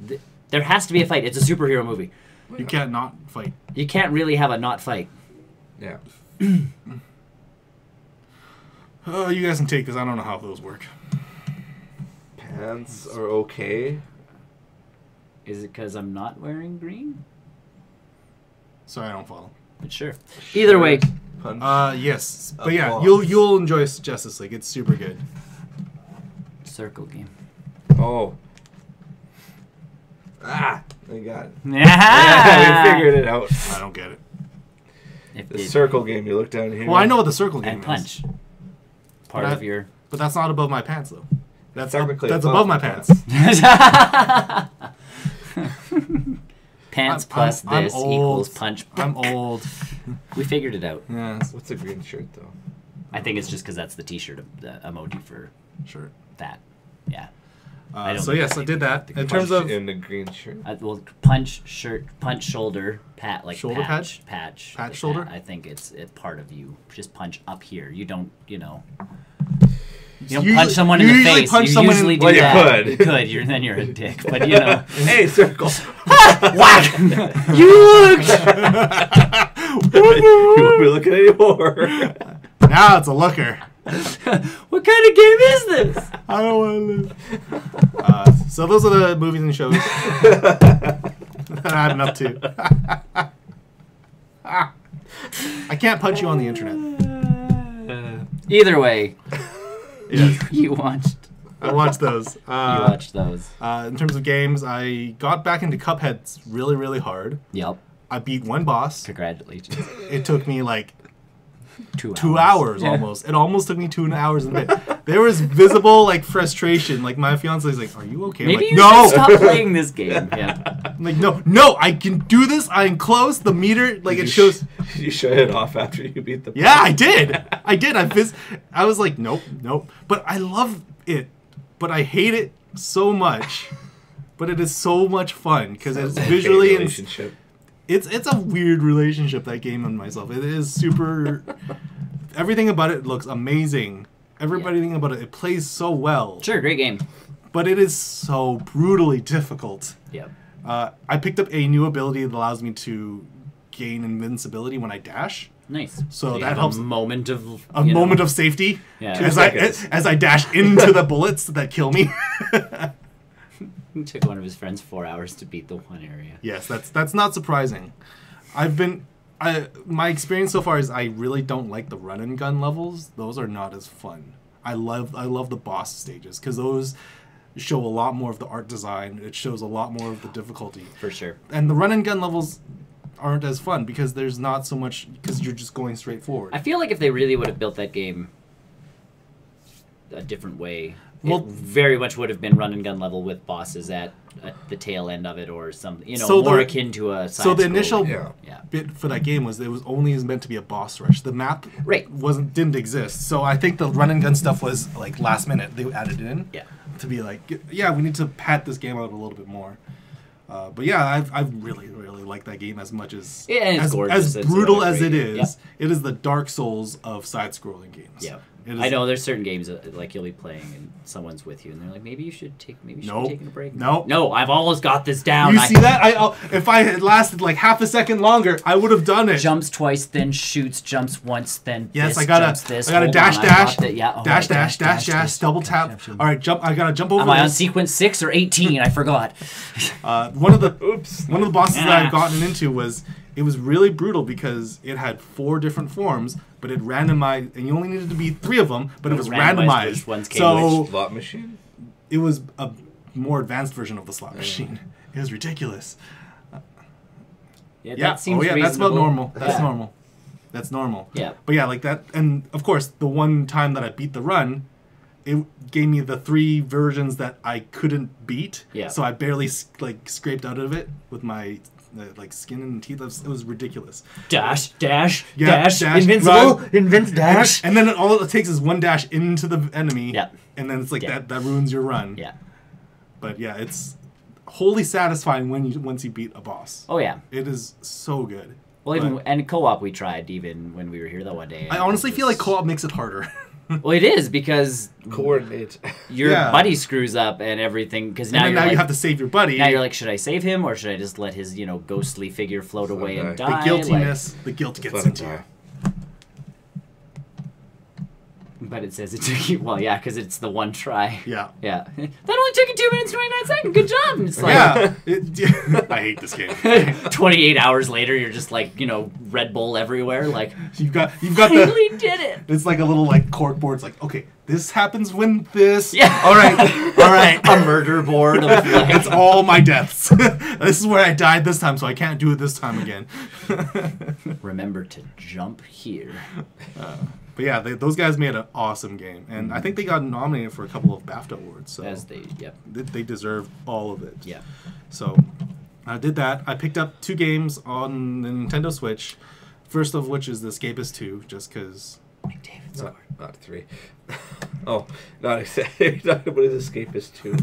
There has to be a fight. It's a superhero movie. You can't not fight. You can't really have a not fight. Yeah. You guys can take this. I don't know how those work. Pants are okay. Is it because I'm not wearing green? Sorry, I don't follow. But sure. Either way. Punch. Yes. But yeah, you'll enjoy Justice League. It's super good. Circle game. Oh. I got it. Yeah, we figured it out. I don't get it. The circle game, you look down here. Well, I know what the circle game and punch. is. Part of your... But that's not above my pants, though. That's above my pants. Pants plus this equals punch. I'm old. We figured it out. Yes. What's a green shirt, though? I think it's just because that's the T-shirt, the emoji for that. Yeah. So yes, I did that. In terms of in the green shirt, well, punch shirt, punch shoulder, pat like shoulder patch, patch shoulder. I think it's part of you. Just punch up here. You don't, you don't punch someone in the face. You usually do that. You could. Then you're a dick. But hey, circle. Whack. You look. You won't be looking anymore. Now it's a looker. What kind of game is this? I don't want to live. So those are the movies and shows that I've been up to. I can't punch you on the internet. Either way, yes. you watched. I watched those. You watched those. In terms of games, I got back into Cuphead really, really hard. Yep. I beat one boss. Congratulations. It took me like 2 hours almost. It almost took me 2 hours and a bit. There was visible like frustration. Like my fiance's like, "Are you okay?" Maybe like, you should stop playing this game. Yeah. I'm like, no, I can do this. I'm close. The meter, like it shows. You shut it off after you beat the. Yeah, I did. I was like, nope. But I love it. But I hate it so much. But it is so much fun because it's visually relationship. It's a weird relationship, that game and myself. It is super... Everything about it looks amazing. Everything about it plays so well. Sure, great game. But it is so brutally difficult. Yep. I picked up a new ability that allows me to gain invincibility when I dash. Nice. So that helps. A moment of... A moment of safety. Yeah. As I dash into the bullets that kill me. It took one of his friends 4 hours to beat the one area. Yes, that's not surprising. My experience so far is I really don't like the run and gun levels. Those are not as fun. I love the boss stages because those show a lot more of the art design. It shows a lot more of the difficulty. For sure. And the run and gun levels aren't as fun because there's not so much because you're just going straight forward. I feel like if they really would have built that game a different way, it very much would have been run and gun level with bosses at the tail end of it or something, more akin to a side. So the initial bit for that game was it was only meant to be a boss rush. The map didn't exist. So I think the run and gun stuff was like last minute. They added it in to be like, yeah, we need to pad this game out a little bit more. But yeah, I really like that game as much as it's gorgeous. as brutal as it great is. game. Yep. It is the Dark Souls of side-scrolling games. Yeah. It is, I know there's certain games that, like, you'll be playing and someone's with you and they're like, maybe you should be taking a break. No, I've always got this down. You see that? If I had lasted like half a second longer, I would have done it. Jumps twice, then shoots. Jumps once, then I gotta dash, double tap. All right, jump. I gotta jump over. Am I on sequence 6 or 18? I forgot. One of the bosses that I've gotten into was really brutal because it had 4 different forms, but it randomized, and you only needed to be 3 of them, but it was randomized. So slot machine. It was a more advanced version of the slot machine. It was ridiculous. That seems reasonable. That's about normal. That's normal. Yeah. But yeah, like that, and of course, the one time that I beat the run, it gave me the 3 versions that I couldn't beat. Yeah. So I barely scraped out of it with my skin and teeth. It was ridiculous. Dash, invincible, dash. And then all it takes is 1 dash into the enemy. Yeah. And then it's like that ruins your run. Yeah. But yeah, it's wholly satisfying once you beat a boss. Oh yeah. It is so good. Well, and co-op we tried even when we were here that one day. I honestly feel like co-op makes it harder. Well, it is because coordinate. Your buddy screws up and everything because now you have to save your buddy. Now you're like, should I save him or should I just let his ghostly figure float away and die? The guiltiness, the guilt gets into you. But it says it took you, well, yeah, because it's the one try. Yeah. Yeah. That only took you 2 minutes, 29 seconds. Good job. And it's like, I hate this game. 28 hours later, you're just like, Red Bull everywhere. Like, you've got finally did it. It's like a little cork board. It's like, okay, this happens when this. Yeah. All right. A murder board of it's all my deaths. This is where I died this time, so I can't do it this time again. Remember to jump here. But yeah, those guys made an awesome game, and I think they got nominated for a couple of BAFTA awards. So they deserve all of it. Yeah. So I did that. I picked up 2 games on the Nintendo Switch. First of which is The Escapist 2, just because. Not 3. Oh, not exactly. What is Escapist 2?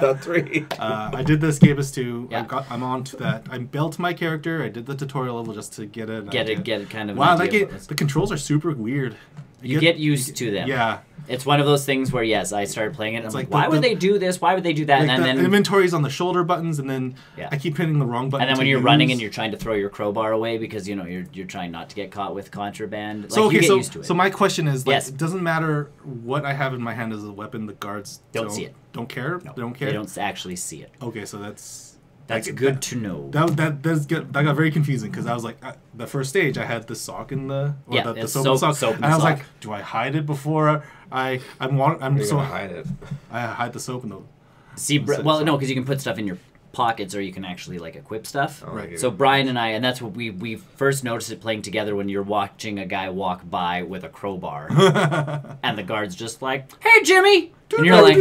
Not 3. I did The Escapist 2. Yeah. I'm on to that. I built my character. I did the tutorial level just to get it. Get it kind of. Wow, the controls are super weird. You get used to them. Yeah. It's one of those things where, yes, I started playing it, and I'm like, why would they do this? Why would they do that? Like and then inventory's on the shoulder buttons, and then I keep hitting the wrong button. And then when you're running and you're trying to throw your crowbar away because, you're trying not to get caught with contraband, like, you get used to it. So my question is, it doesn't matter what I have in my hand as a weapon, the guards don't see it. Don't care? No, they don't care? They don't actually see it. Okay, so that's good to know. That's good. That got very confusing because I was like, the first stage I had the sock in the soap, and I was like, do I hide it before I'm so hide it? I hide the soap in the. See, no, because you can put stuff in your pockets or you can actually equip stuff. Oh, right. So Brian and I, and that's what we first noticed it playing together when you're watching a guy walk by with a crowbar, and the guard's just like, "Hey, Jimmy," and you're like.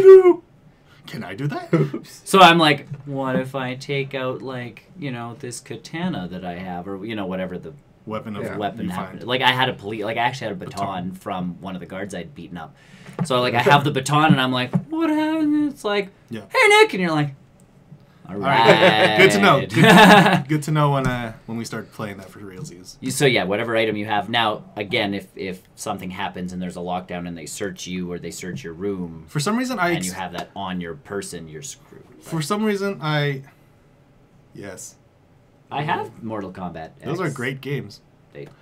Can I do that? So I'm like, what if I take out this katana that I have, or whatever the weapon happened. Like I actually had a baton from one of the guards I'd beaten up. So I have the baton and I'm like, what happened? It's like, hey Nick, and you're like, all right. Good to know. Good to know when we start playing that for realsies. So yeah, whatever item you have. Now, again, if something happens and there's a lockdown and they search you or they search your room, for some reason and you have that on your person, you're screwed. For some reason, yes. I have Mortal Kombat X. Those are great games.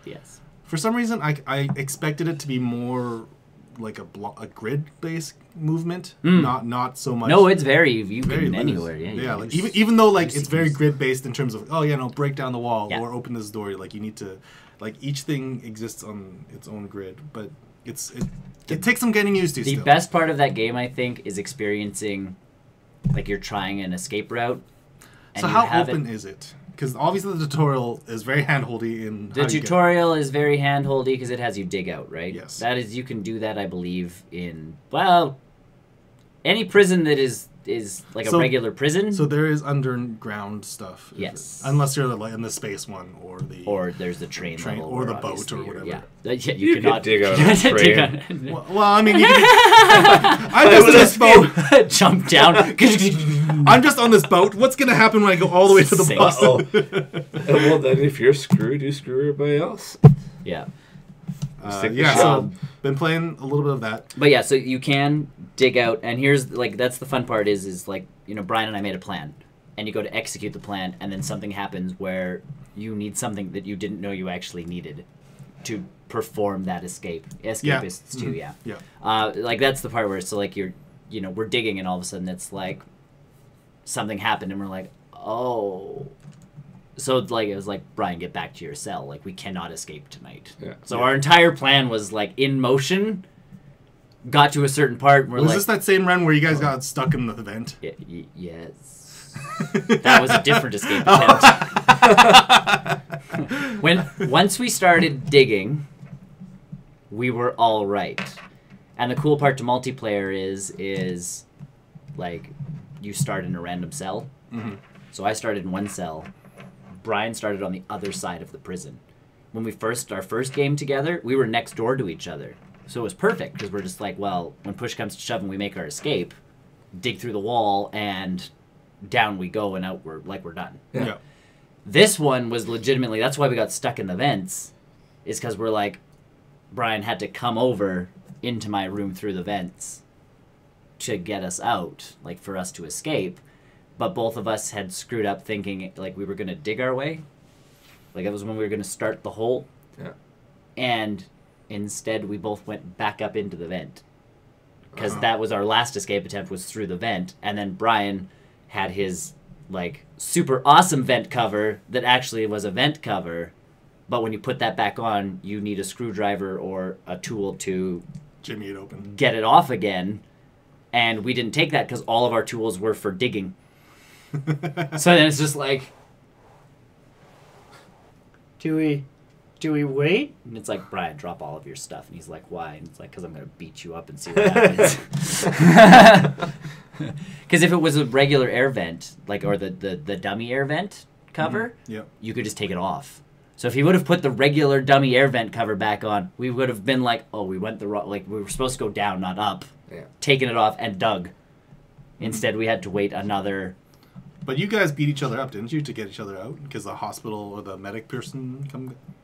Yes. For some reason, I expected it to be more like a grid-based movement, not so much. No, it's very anywhere. Yeah, even though it's very grid-based in terms of break down the wall or open this door. You need to each thing exists on its own grid, but it takes some getting used to. The best part of that game, I think, is experiencing you're trying an escape route. So how open is it? Because obviously the tutorial is very hand-holdy. The tutorial is very hand-holdy because it has you dig out, right? Yes. That is, you can do that, I believe, in, any prison that is is like a So- regular prison. So there is underground stuff. Yes. Unless you're like in the space one or there's the train level, or the boat obviously or whatever. Yeah, You could cannot dig out of a dig train. out- Well, I mean, you can, I'm just on this boat. jump down. I'm just on this boat. What's gonna happen when I go all the way to the Sink. boat? Well, then if you're screwed, you screw everybody else. Yeah. Stick the Yeah, shot. so been playing a little bit of that. But yeah, so you can dig out, and here's like that's the fun part is like Brian and I made a plan, and you go to execute the plan, and then something happens where you need something that you didn't know you actually needed to perform that escape. Escapists too, yeah. Yeah. Like that's the part where so like we're digging, and all of a sudden it's like something happened, and we're like, oh. So like it was like, Brian, get back to your cell. Like we cannot escape tonight. Yeah. So our entire plan was like in motion. Got to a certain part. And we're Was like, this that same run where you guys got stuck in the vent? yes. That was a different escape attempt. Once we started digging, we were all right. And the cool part to multiplayer is like you start in a random cell. Mm-hmm. So I started in one cell. Brian started on the other side of the prison. When our first game together, we were next door to each other. So it was perfect because we're just like, well, when push comes to shove and we make our escape, dig through the wall and down we go and out we're done. Yeah. This one was legitimately, that's why we got stuck in the vents, is because we're like, Brian had to come over into my room through the vents to get us out, like for us to escape. But both of us had screwed up thinking like we were going to dig our way. Like that was when we were going to start the hole. Yeah. And instead we both went back up into the vent. Because that was our last escape attempt, was through the vent. And then Brian had his like super awesome vent cover that actually was a vent cover. But when you put that back on, you need a screwdriver or a tool to Jimmy it open. get it off again. And we didn't take that because all of our tools were for digging. So then it's just like, do we wait? And it's like, Brian, drop all of your stuff. And he's like, why? And it's like, because I'm going to beat you up and see what happens. Because if it was a regular air vent, like, or the dummy air vent cover, you could just take it off. So if he would have put the regular dummy air vent cover back on, we would have been like, oh, we went the wrong, like, we were supposed to go down, not up. Yeah. Taking it off and dug. Instead, we had to wait another... But you guys beat each other up, didn't you, to get each other out? Because the hospital or the medic person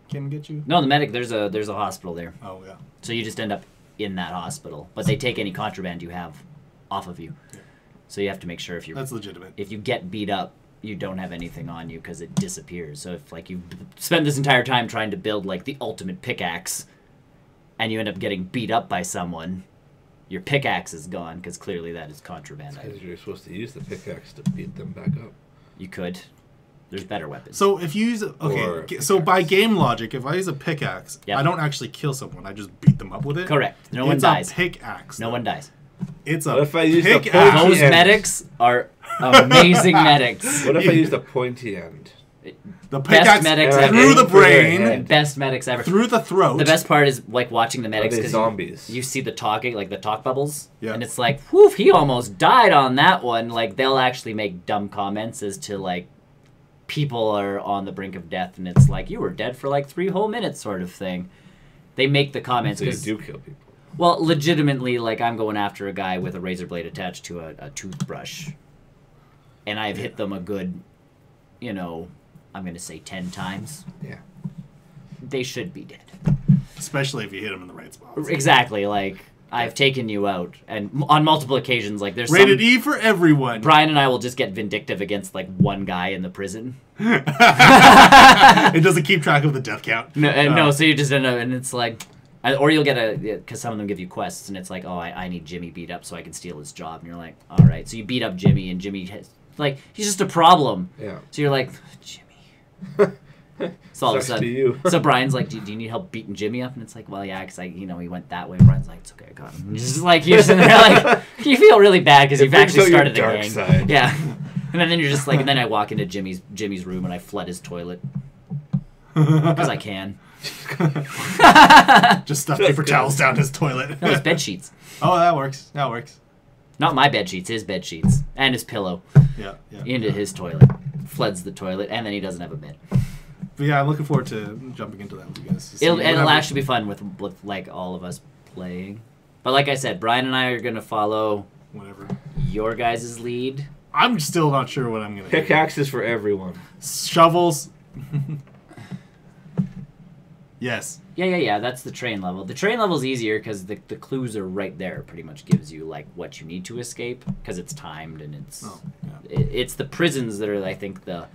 came get you? No, the medic, there's a hospital there. Oh, yeah. So you just end up in that hospital. But they take any contraband you have off of you. Yeah. So you have to make sure That's legitimate. if you get beat up, you don't have anything on you because it disappears. So if like you spend this entire time trying to build like the ultimate pickaxe and you end up getting beat up by someone, your pickaxe is gone because clearly that is contraband. Because you're supposed to use the pickaxe to beat them back up. You could. There's better weapons. So if you use so by game logic, if I use a pickaxe, Yep. I don't actually kill someone. I just beat them up with it. Correct. No one It's dies. a pickaxe. No one dies. It's a What if I use the pickaxe. pointy Those end? medics are amazing medics. What if I use the pointy end? The Best pickaxe medics through ever. the brain, And Best medics ever. through the throat. The best part is like watching the Are medics they because zombies? you see the talking, like the talk bubbles, Yeah. and it's like, whew, he almost died on that one. Like they'll actually make dumb comments as to like people are on the brink of death, and it's like you were dead for like 3 whole minutes, sort of thing. They make the comments So you 'cause- do kill people. well, legitimately, like I'm going after a guy with a razor blade attached to a toothbrush, and I've hit them a good, I'm going to say 10 times. Yeah. They should be dead. Especially if you hit them in the right spots. Exactly. Like I've taken you out, and on multiple occasions, like there's Rated some, E for everyone. Brian and I will just get vindictive against like one guy in the prison. It doesn't keep track of the death count. No, so you just end up, and it's like, or you'll get because some of them give you quests, and it's like, oh, I need Jimmy beat up so I can steal his job, and you're like, all right, so you beat up Jimmy, and Jimmy has, like, he's just a problem. Yeah. So you're like, Jimmy. So all of a Sucks to sudden, you. so Brian's like, do you need help beating Jimmy up? And it's like, well, yeah, because he went that way. And Brian's like, it's okay, I got him. And it's just like, you're sitting there like, you feel really bad because It you've brings actually out your started a dark gang. side. Yeah. And then you're just like, and then I walk into Jimmy's room and I flood his toilet because I can. Just stuff paper towels down his toilet. No, it's bed sheets. Oh, that works. That works. Not my bed sheets, his bed sheets. And his pillow. Yeah. Into his toilet. Floods the toilet, and then he doesn't have a bed. But yeah, I'm looking forward to jumping into that with you guys. It'll actually be fun with like all of us playing. But like I said, Brian and I are going to follow your guys' lead. I'm still not sure what I'm going to do. Pickaxes for everyone. Shovels. Yes. Yeah. That's the train level. The train level's easier because the clues are right there. It pretty much gives you like what you need to escape because it's timed and it's it's the prisons that are, I think, the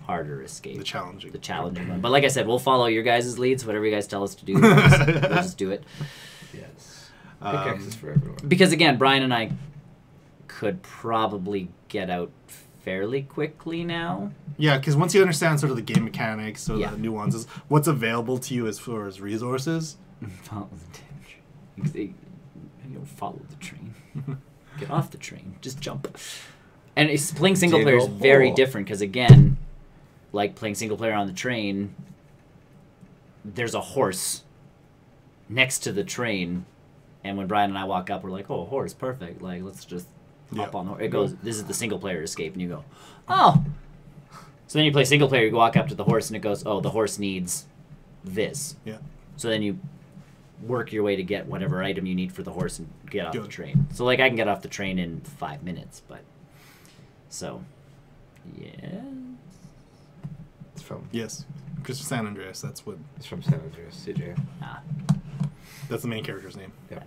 harder escape. The challenging one. But like I said, we'll follow your guys' leads. Whatever you guys tell us to do, we'll just do it. Yes. Pickaxes for everyone. Because again, Brian and I could probably get out fairly quickly now. Yeah, because once you understand sort of the game mechanics or the nuances, what's available to you as far as resources. Follow the train. Follow the train. Get off the train. Just jump. And playing single player is very different because, again, like playing single player on the train, there's a horse next to the train, and when Brian and I walk up, we're like, "Oh, a horse, perfect! Like, let's just hop on the horse." It goes, "This is the single player escape," and you go, "Oh." So then you play single player, you walk up to the horse, and it goes, "Oh, the horse needs this." Yeah. So then you work your way to get whatever item you need for the horse and get off the train. So like I can get off the train in 5 minutes, but so yeah. It's from Chris San Andreas. That's what it's from San Andreas, CJ. That's the main character's name. Yeah.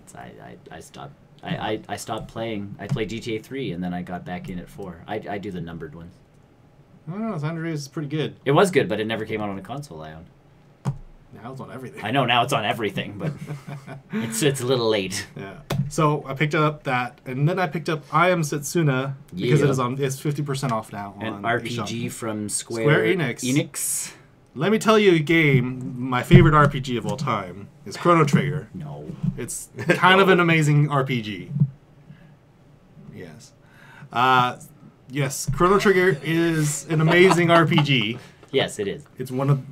I stopped. I stopped playing. I played GTA 3 and then I got back in at 4. I do the numbered ones. I don't know. San Andreas is pretty good. It was good, but it never came out on a console I owned. Now it's on everything. I know, now it's on everything, but it's a little late. Yeah. So I picked up that, and then I picked up I Am Setsuna because it's 50% off now. An RPG from Square Enix. Let me tell you a game, my favorite RPG of all time is Chrono Trigger. No. It's kind of an amazing RPG. Yes. Yes, Chrono Trigger is an amazing RPG. Yes, it is. It's one of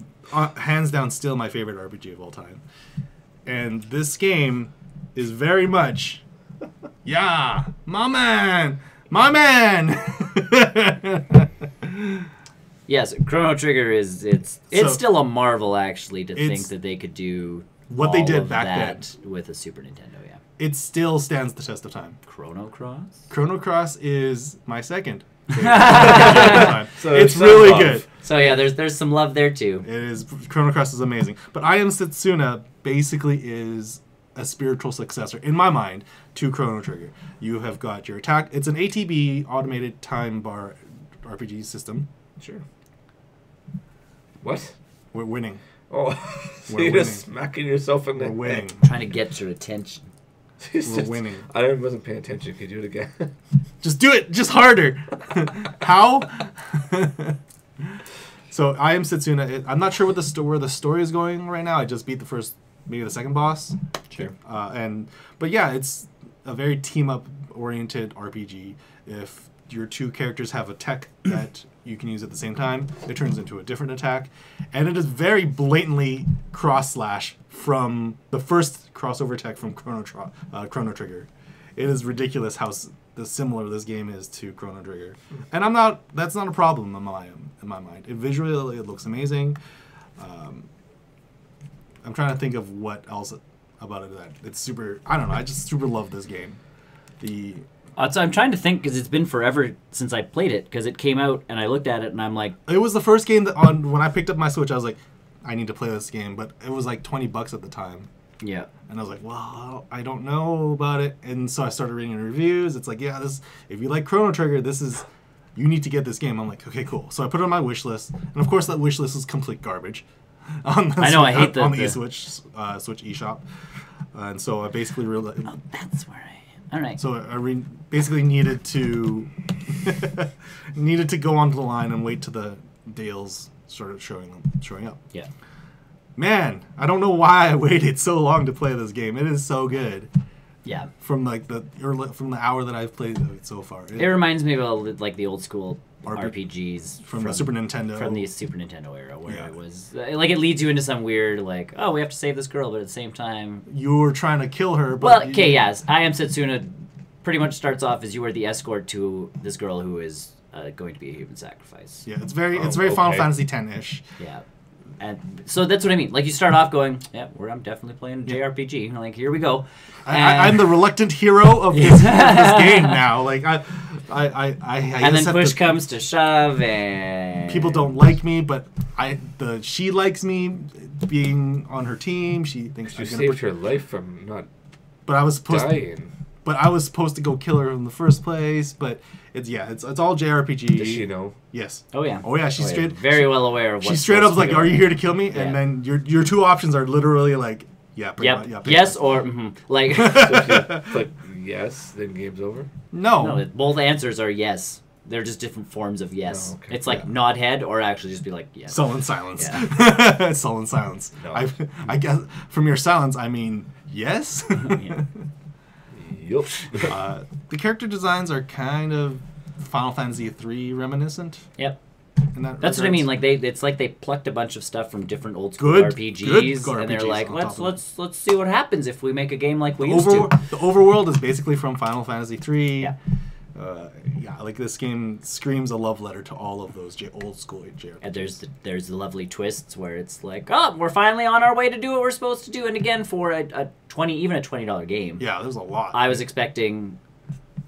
hands down still my favorite RPG of all time. And this game is very much my man. Yes, Chrono Trigger is it's still a marvel actually to think that they could do what they did back then with a Super Nintendo, yeah. It still stands the test of time. Chrono Cross? Chrono Cross is my second favorite. So it's really good. So yeah, there's some love there too. It is. Chrono Cross is amazing. But I Am Setsuna basically is a spiritual successor, in my mind, to Chrono Trigger. You have got your attack. It's an ATB, automated time bar RPG system. Sure. What? We're winning. Oh, so you're just smacking yourself in the head. We're winning. Trying to get your attention. We're winning. I wasn't paying attention. Can you do it again? Just do it. Just harder. How? So I Am Setsuna. I'm not sure where the story is going right now. I just beat maybe the second boss. Sure. But yeah, it's a very team-up oriented RPG. If your two characters have a tech that you can use at the same time, it turns into a different attack, and it is very blatantly cross-slash from the first crossover tech from Chrono Trigger. It is ridiculous how similar this game is to Chrono Trigger, and that's not a problem in my mind. Visually, it looks amazing. I'm trying to think of what else about it that it's super. I don't know. I just super love this game. So I'm trying to think because it's been forever since I played it because it came out and I looked at it and I'm like, it was the first game when I picked up my Switch. I was like, I need to play this game, but it was like $20 at the time. Yeah. And I was like, well, I don't know about it. And so I started reading reviews. It's like, yeah, if you like Chrono Trigger, you need to get this game. I'm like, okay, cool. So I put it on my wish list, and of course that wish list is complete garbage. I hate on the eSwitch Switch eShop, and so I basically realized. Oh, that's where I am. All right. So I basically needed to go onto the line and wait till the deals started showing up. Yeah. Man, I don't know why I waited so long to play this game. It is so good. Yeah. From the hour that I've played it so far. It reminds me of like the old school RPGs from the Super Nintendo. From the Super Nintendo era, where it was like it leads you into some weird like, oh, we have to save this girl, but at the same time you were trying to kill her. But well, okay, yes, I Am Setsuna pretty much starts off as you are the escort to this girl who is going to be a human sacrifice. Yeah, it's very Final Fantasy X-ish. Yeah. And so that's what I mean. Like, you start off going, yeah, I'm definitely playing a JRPG. Like, here we go. I'm the reluctant hero of this, of this game now. Like, I and then push comes to shove, and people don't like me, but she likes me being on her team. She thinks you saved her life from not but I was supposed dying. But I was supposed to go kill her in the first place. But it's all JRPG. Does she know? Yes. Oh yeah. Oh yeah. She's straight. Very well aware of. She straight up like, "Are you here to kill me?" Yeah. And then your two options are literally like, "Yeah, yep, yeah, yes or like." So if you click yes, then game's over. No, both answers are yes. They're just different forms of yes. Oh, okay. It's like nod head or actually just be like yes. Sullen silence. Yeah. Sullen silence. No. I guess from your silence I mean yes. Yeah. Yep. The character designs are kind of Final Fantasy III reminiscent. Yep. That's what I mean. Like it's like they plucked a bunch of stuff from different old school RPGs, and they're like, let's see what happens if we make a game like we used to. The overworld is basically from Final Fantasy III. Yeah. Like this game screams a love letter to all of those old school JRPGs. And there's the lovely twists where it's like, oh, we're finally on our way to do what we're supposed to do, and again for a $20 game. Yeah, there's a lot. I was expecting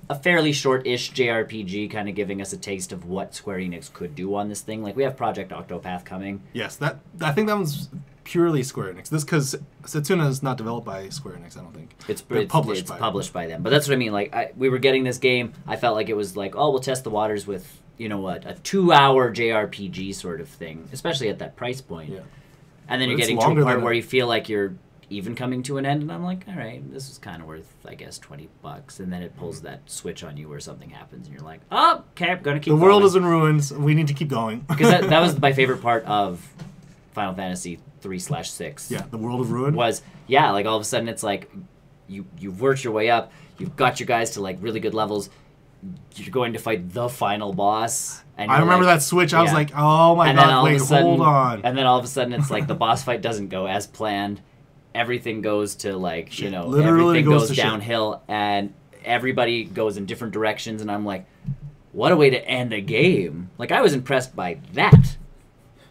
a fairly short-ish JRPG, kind of giving us a taste of what Square Enix could do on this thing. Like, we have Project Octopath coming. Yes, I think that one's purely Square Enix. This because Setsuna is not developed by Square Enix. I don't think it's published by them. But that's what I mean. Like we were getting this game. I felt like it was like, oh, we'll test the waters with a 2-hour JRPG sort of thing, especially at that price point. Yeah. And then you're getting to a part where you feel like you're even coming to an end, and I'm like, all right, this is kind of worth, I guess, $20. And then it pulls that switch on you where something happens, and you're like, oh, okay, I'm gonna keep. The world is in ruins. We need to keep going. Because that was my favorite part of Final Fantasy 3/6. Yeah, the world of ruin was like all of a sudden it's like you've worked your way up, you've got your guys to like really good levels, you're going to fight the final boss. And I remember that switch. I was like, oh my god, wait, hold on. And then all of a sudden it's like the boss fight doesn't go as planned. Everything goes to like everything goes downhill, and everybody goes in different directions, and I'm like, what a way to end a game. Like, I was impressed by that.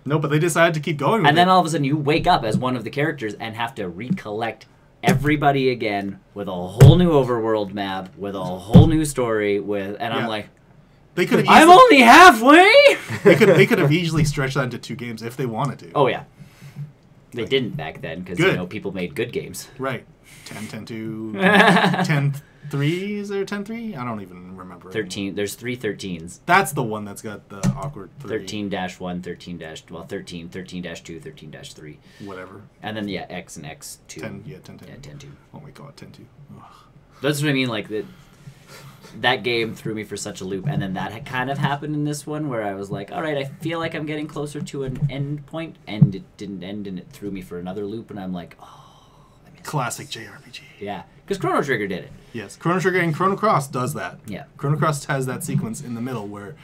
No, but they decided to keep going with and then all of a sudden you wake up as one of the characters and have to recollect everybody again with a whole new overworld map, with a whole new story, I'm like, they could. I'm only halfway. They could have easily stretched that into 2 games if they wanted to. Oh yeah, they didn't back then because people made good games. Right. 10-2, 10-3. Is there 10-3? I don't even remember. 13. There's 3 13s. That's the one that's got the awkward 13-1, 13-2, 13-3. Whatever. And then X and X2. 10. Yeah, 10-2. Oh my god, 10-2. That's what I mean. Like that game threw me for such a loop, and then that kind of happened in this one where I was like, all right, I feel like I'm getting closer to an end point, and it didn't end, and it threw me for another loop, and I'm like, oh. Classic JRPG. Yeah, because Chrono Trigger did it. Yes, Chrono Trigger and Chrono Cross does that. Yeah. Chrono Cross has that sequence in the middle where,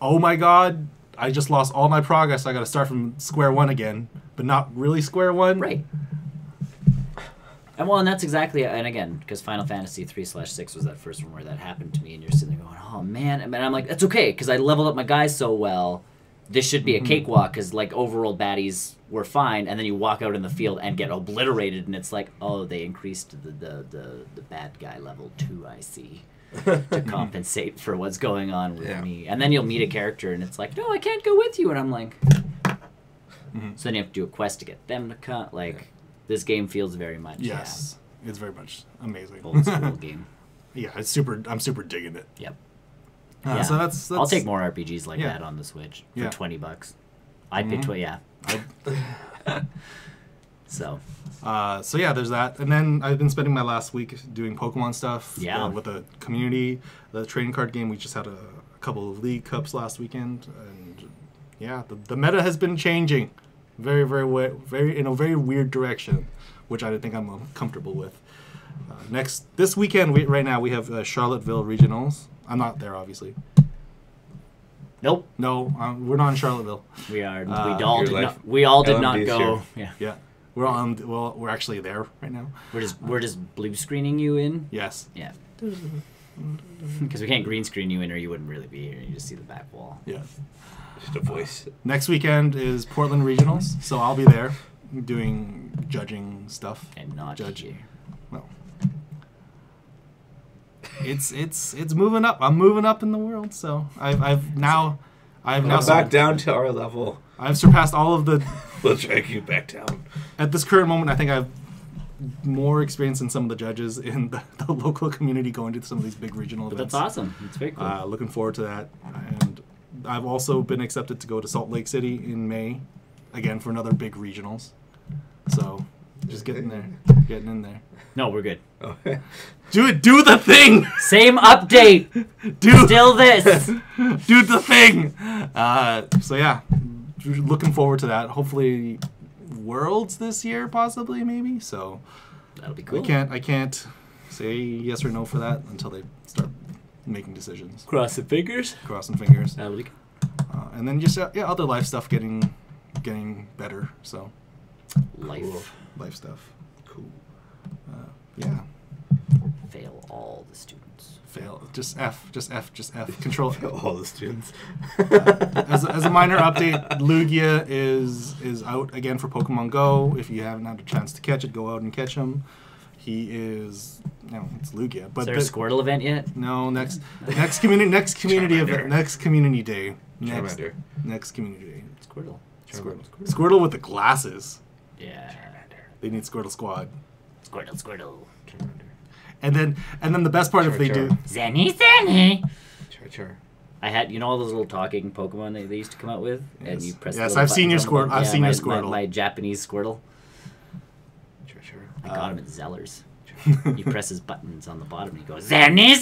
oh my god, I just lost all my progress. I got to start from square one again, but not really square one. Right. And that's exactly, and again, because Final Fantasy 3/6 was that first one where that happened to me, and you're sitting there going, oh man, and I'm like, that's okay, because I leveled up my guys so well. This should be a cakewalk, because like overall baddies were fine, and then you walk out in the field and get obliterated, and it's like, oh, they increased the bad guy level 2, I see, to compensate for what's going on with me. And then you'll meet a character, and it's like, no, I can't go with you, and I'm like, so then you have to do a quest to get them to come. Like, this game feels very much it's very much amazing. Old school game. Yeah, I'm super digging it. Yep. So that's I'll take more RPGs like that on the Switch for $20. I'd pay So there's that, and then I've been spending my last week doing Pokemon stuff. Yeah. With the community, the trading card game. We just had a couple of League Cups last weekend, and the meta has been changing, very in a very weird direction, which I don't think I'm comfortable with. This weekend, right now we have Charlottesville Regionals. I'm not there, obviously. Nope. No, we're not in Charlottesville. We are. We all did not go. Here. Yeah. We're on. Well, we're actually there right now. We're just blue screening you in. Yes. Yeah. Because we can't green screen you in, or you wouldn't really be here. You just see the back wall. Yeah. Just a voice. Next weekend is Portland Regionals, so I'll be there doing judging stuff. And not Judging. here. Well, it's moving up. I'm moving up in the world, so I've now back down to our level. I've surpassed all of the. We'll drag you back down. At this current moment, I think I've more experience than some of the judges in the local community going to some of these big regional But events. that's awesome. It's very cool. Looking forward to that. And I've also been accepted to go to Salt Lake City in May, again for another big regionals. So just getting in there. No, we're good. Okay. Do the thing! Same update. Still this. Do the thing! So yeah, looking forward to that. Hopefully Worlds this year, possibly, maybe. So That'll be cool. I can't say yes or no for that until they start making decisions. Crossing fingers. Crossing fingers. That'll be And then just other life stuff getting better. So life. Cool. life stuff. Cool. Yeah. Fail all the students. Fail. Just F. Control. All the students. As a minor update, Lugia is out again for Pokemon Go. If you haven't had a chance to catch it, go out and catch him. He is, it's Lugia. But Is there a Squirtle event yet? No, next community event, next community day. Charmander. Next community day. Squirtle. Squirtle with the glasses. Yeah. They need Squirtle Squad. Squirtle. Charmander. And then the best part if they do. Zanny. Char. I had, all those little talking Pokemon they used to come out with? Yes. And you press Yes, the I've seen your buttons on Squirtle. them. I've seen your my- Squirtle. My Japanese Squirtle. Char. I got him at Zellers. You press his buttons on the bottom and he goes, Zanny!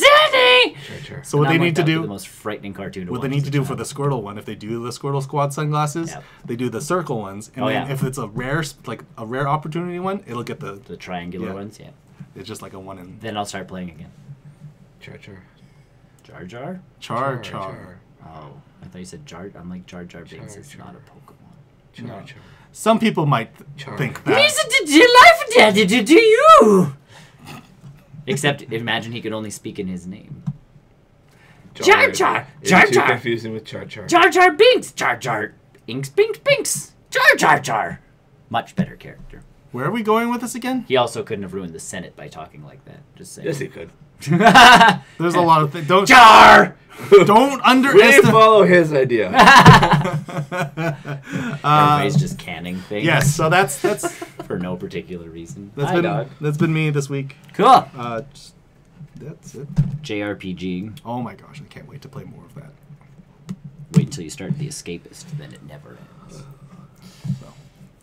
Char. So what they need to That would be do, the most frightening cartoon to what watch they need as to a do for child. the Squirtle one, if they do the Squirtle Squad sunglasses, Yep. they do the circle ones, and Oh, then yeah. if it's a rare opportunity one, it'll get the The triangular Yeah. ones, yeah. it's just like a one in Then I'll start playing again. Char. Jar Jar? Char. Oh, I thought you said Jar. I'm like Jar Jar Binks. It's Char. not a Pokemon. Char. Some people might Char. think that. life daddy to you. Except imagine he could only speak in his name. Jar Jar. Jar Too Jar. confusing with Char. Jar Jar Binks. Jar Jar. Inks Binks. Jar Jar. Much better character. Where are we going with this again? He also couldn't have ruined the Senate by talking like that. Just saying. Yes, he could. There's a lot of things. Don't Jar. don't We underestimate. follow his idea. Everybody's just canning things. Yes, so that's For no particular reason. that's been me this week. Cool. That's it. JRPG. Oh my gosh, I can't wait to play more of that. Wait until you start The Escapist, then it never ends.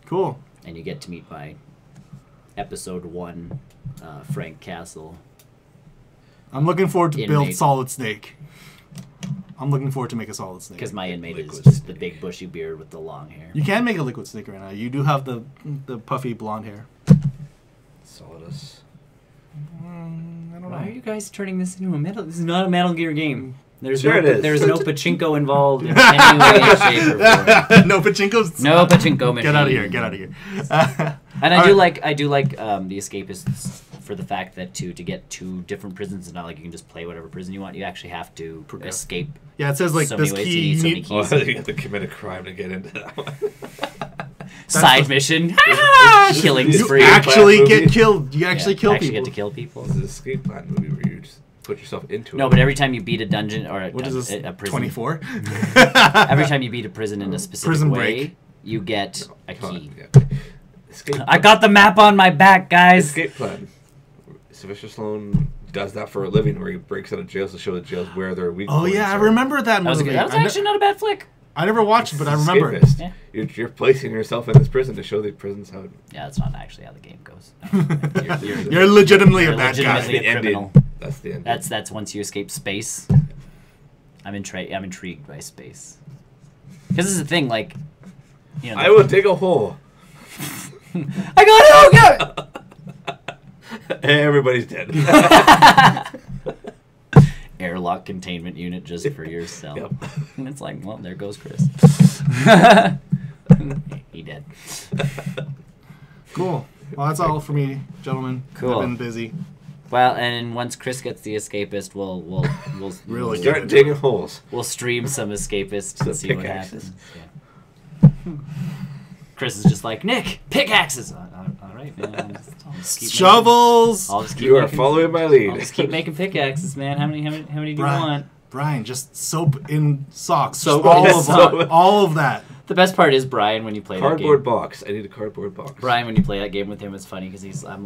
Cool. And you get to meet my episode 1 Frank Castle. I'm looking forward to build Inmate. Solid Snake. I'm looking forward to make a Solid Snake. Because my inmate is Liquid just the Snake. big bushy beard with the long hair. You can make a Liquid Snake right now. You do have the puffy blonde hair. Solidus. I don't Why are know. you guys turning this into a Metal? This is not a Metal Gear game. There's Sure no, it is. There's no pachinko involved in any way, shape, or form. No pachinko's. No pachinko machine. Get out of here! Get out of here! And All I do right. like The Escapists for the fact that to get to different prisons, it's not like you can just play whatever prison you want. You actually have to Progress. escape. Yeah, it says like So this many ways key. you need so You many need, keys. Oh, you have to commit a crime to get into that one. Side the- mission. Killing You spree. you actually movie. get killed. You actually kill actually people. get to kill people. This is an escape plan movie where you just put yourself into it. No, but every time you beat a dungeon or What is this? a prison, 24. every time you beat a prison in a specific Prison way, break. you get a Come on, key. yeah. Escape I got the map on my back, guys. Escape plan. Sylvester Stallone does that for a living, where he breaks out of jails to show the jails where their weak Oh points yeah, I are. remember that That was, movie. that was actually not a bad flick. I never watched it, but I remember it. Escapist. Yeah. You're placing yourself in this prison to show the prisons how. Yeah, that's not actually how the game goes. You're legitimately You're a bad guy. legitimately a criminal. That's the end. That's once you escape space. I'm intrigued by space. Because this is the thing, like, you know. I will dig a hole. I got it. Everybody's dead. Airlock containment unit just for yourself. Yep. And it's like, well, there goes Chris. He dead. Cool. Well, that's all for me, gentlemen. Cool. I've been busy. Well, and once Chris gets the escapist, we'll Really Start digging holes. we'll stream some escapists and see what pickaxes. happens. Yeah. Chris is just like, Nick, pickaxes. All right, man. I'll just keep Shovels. I'll just keep You are making- following my I'll lead. just keep making pickaxes, man. How many do you Brian. want? Brian, just soap in socks. Soap all in of socks. all of that. The best part is Brian when you play that Cardboard game. box. I need a cardboard box. Brian, when you play that game with him, it's funny because he's like,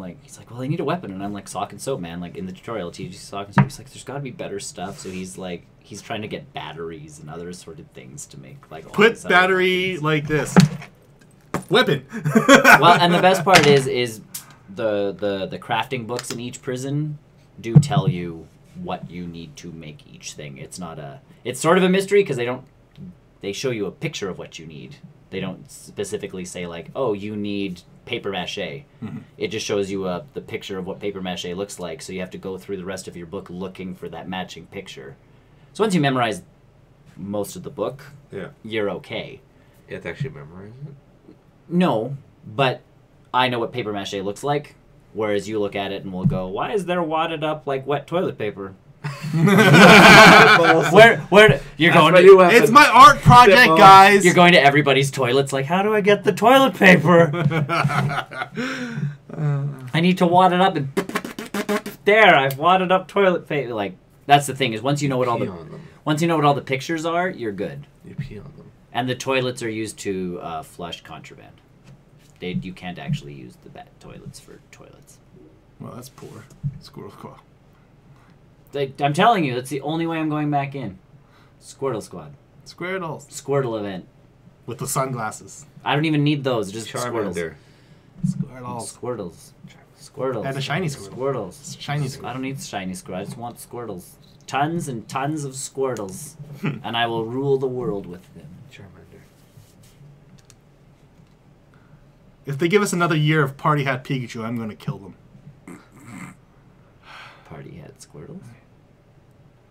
well, I need a weapon, and I'm like, sock and soap, man. Like in the tutorial, it teaches you sock and soap. He's like, there's got to be better stuff. So he's trying to get batteries and other sort of things to make like. All Put these other battery weapons. like this. Weapon. Well, and the best part is the crafting books in each prison do tell you what you need to make each thing. It's sort of a mystery because they show you a picture of what you need. They don't specifically say like, oh, you need paper mache. Mm-hmm. It just shows you the picture of what paper mache looks like. So you have to go through the rest of your book looking for that matching picture. So once you memorize most of the book, you're okay. You have to actually memorize it? No, but I know what paper mache looks like, whereas you look at it and will go, why is there wadded up like wet toilet paper? where you're going to, it's my art project, guys. You're going to everybody's toilets like, how do I get the toilet paper? I need to wad it up and there, I've wadded up toilet paper. Like, that's the thing is once you know what all the pictures are, you're good. You pee on them. And the toilets are used to flush contraband. You can't actually use the toilets for toilets. Well, that's poor. Squirrel Squad. I'm telling you, that's the only way I'm going back in. Squirtle Squad. Squirtles. Squirtle event. With the sunglasses. I don't even need those, just Charmander. Squirtles. Squirtles. Squirtles. And a shiny Squirtle. Squirtles. Shiny Squirtle. I don't need shiny Squirtle. I just want Squirtles. Tons and tons of Squirtles. And I will rule the world with them. Charmander. If they give us another year of Party Hat Pikachu, I'm going to kill them. Party Hat Squirtles?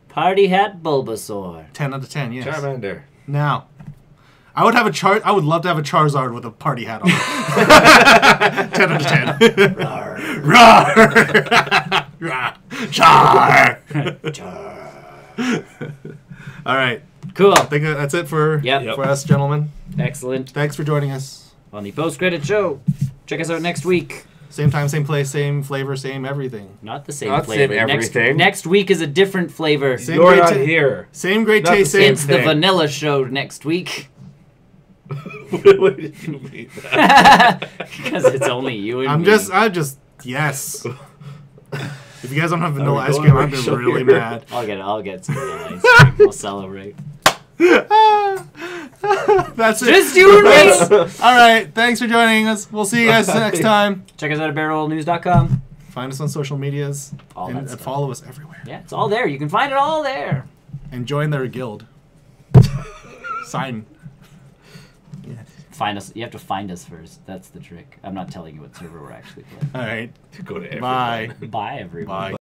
Party Hat Bulbasaur. 10 out of 10, yes. Charmander. Now, I would love to have a Charizard with a party hat on it. 10 out of 10. Roar! Roar! Char! All right. Cool. I think that's it for us, gentlemen. Excellent. Thanks for joining us. On the post-credit show. Check us out next week. Same time, same place, same flavor, same everything. Not the same Not flavor. same everything. Next week is a different flavor. Same You're great not here. Same great Not the taste, same same It's the vanilla show next week. What did you mean that? Because it's only you and I'm me. just yes. If you guys don't have vanilla Are we ice going cream, I'd be racial really here? mad. I'll get some vanilla ice cream. We'll celebrate. That's it. Just you and me. All right. Thanks for joining us. We'll see you guys next time. Check us out at barrelnews.com. Find us on social medias All that and stuff. follow us everywhere. Yeah, it's all there. You can find it all there. And join their guild. Sign. Find us. You have to find us first. That's the trick. I'm not telling you what server we're actually playing. All right. To go to everyone. Bye. Bye, everybody. Bye.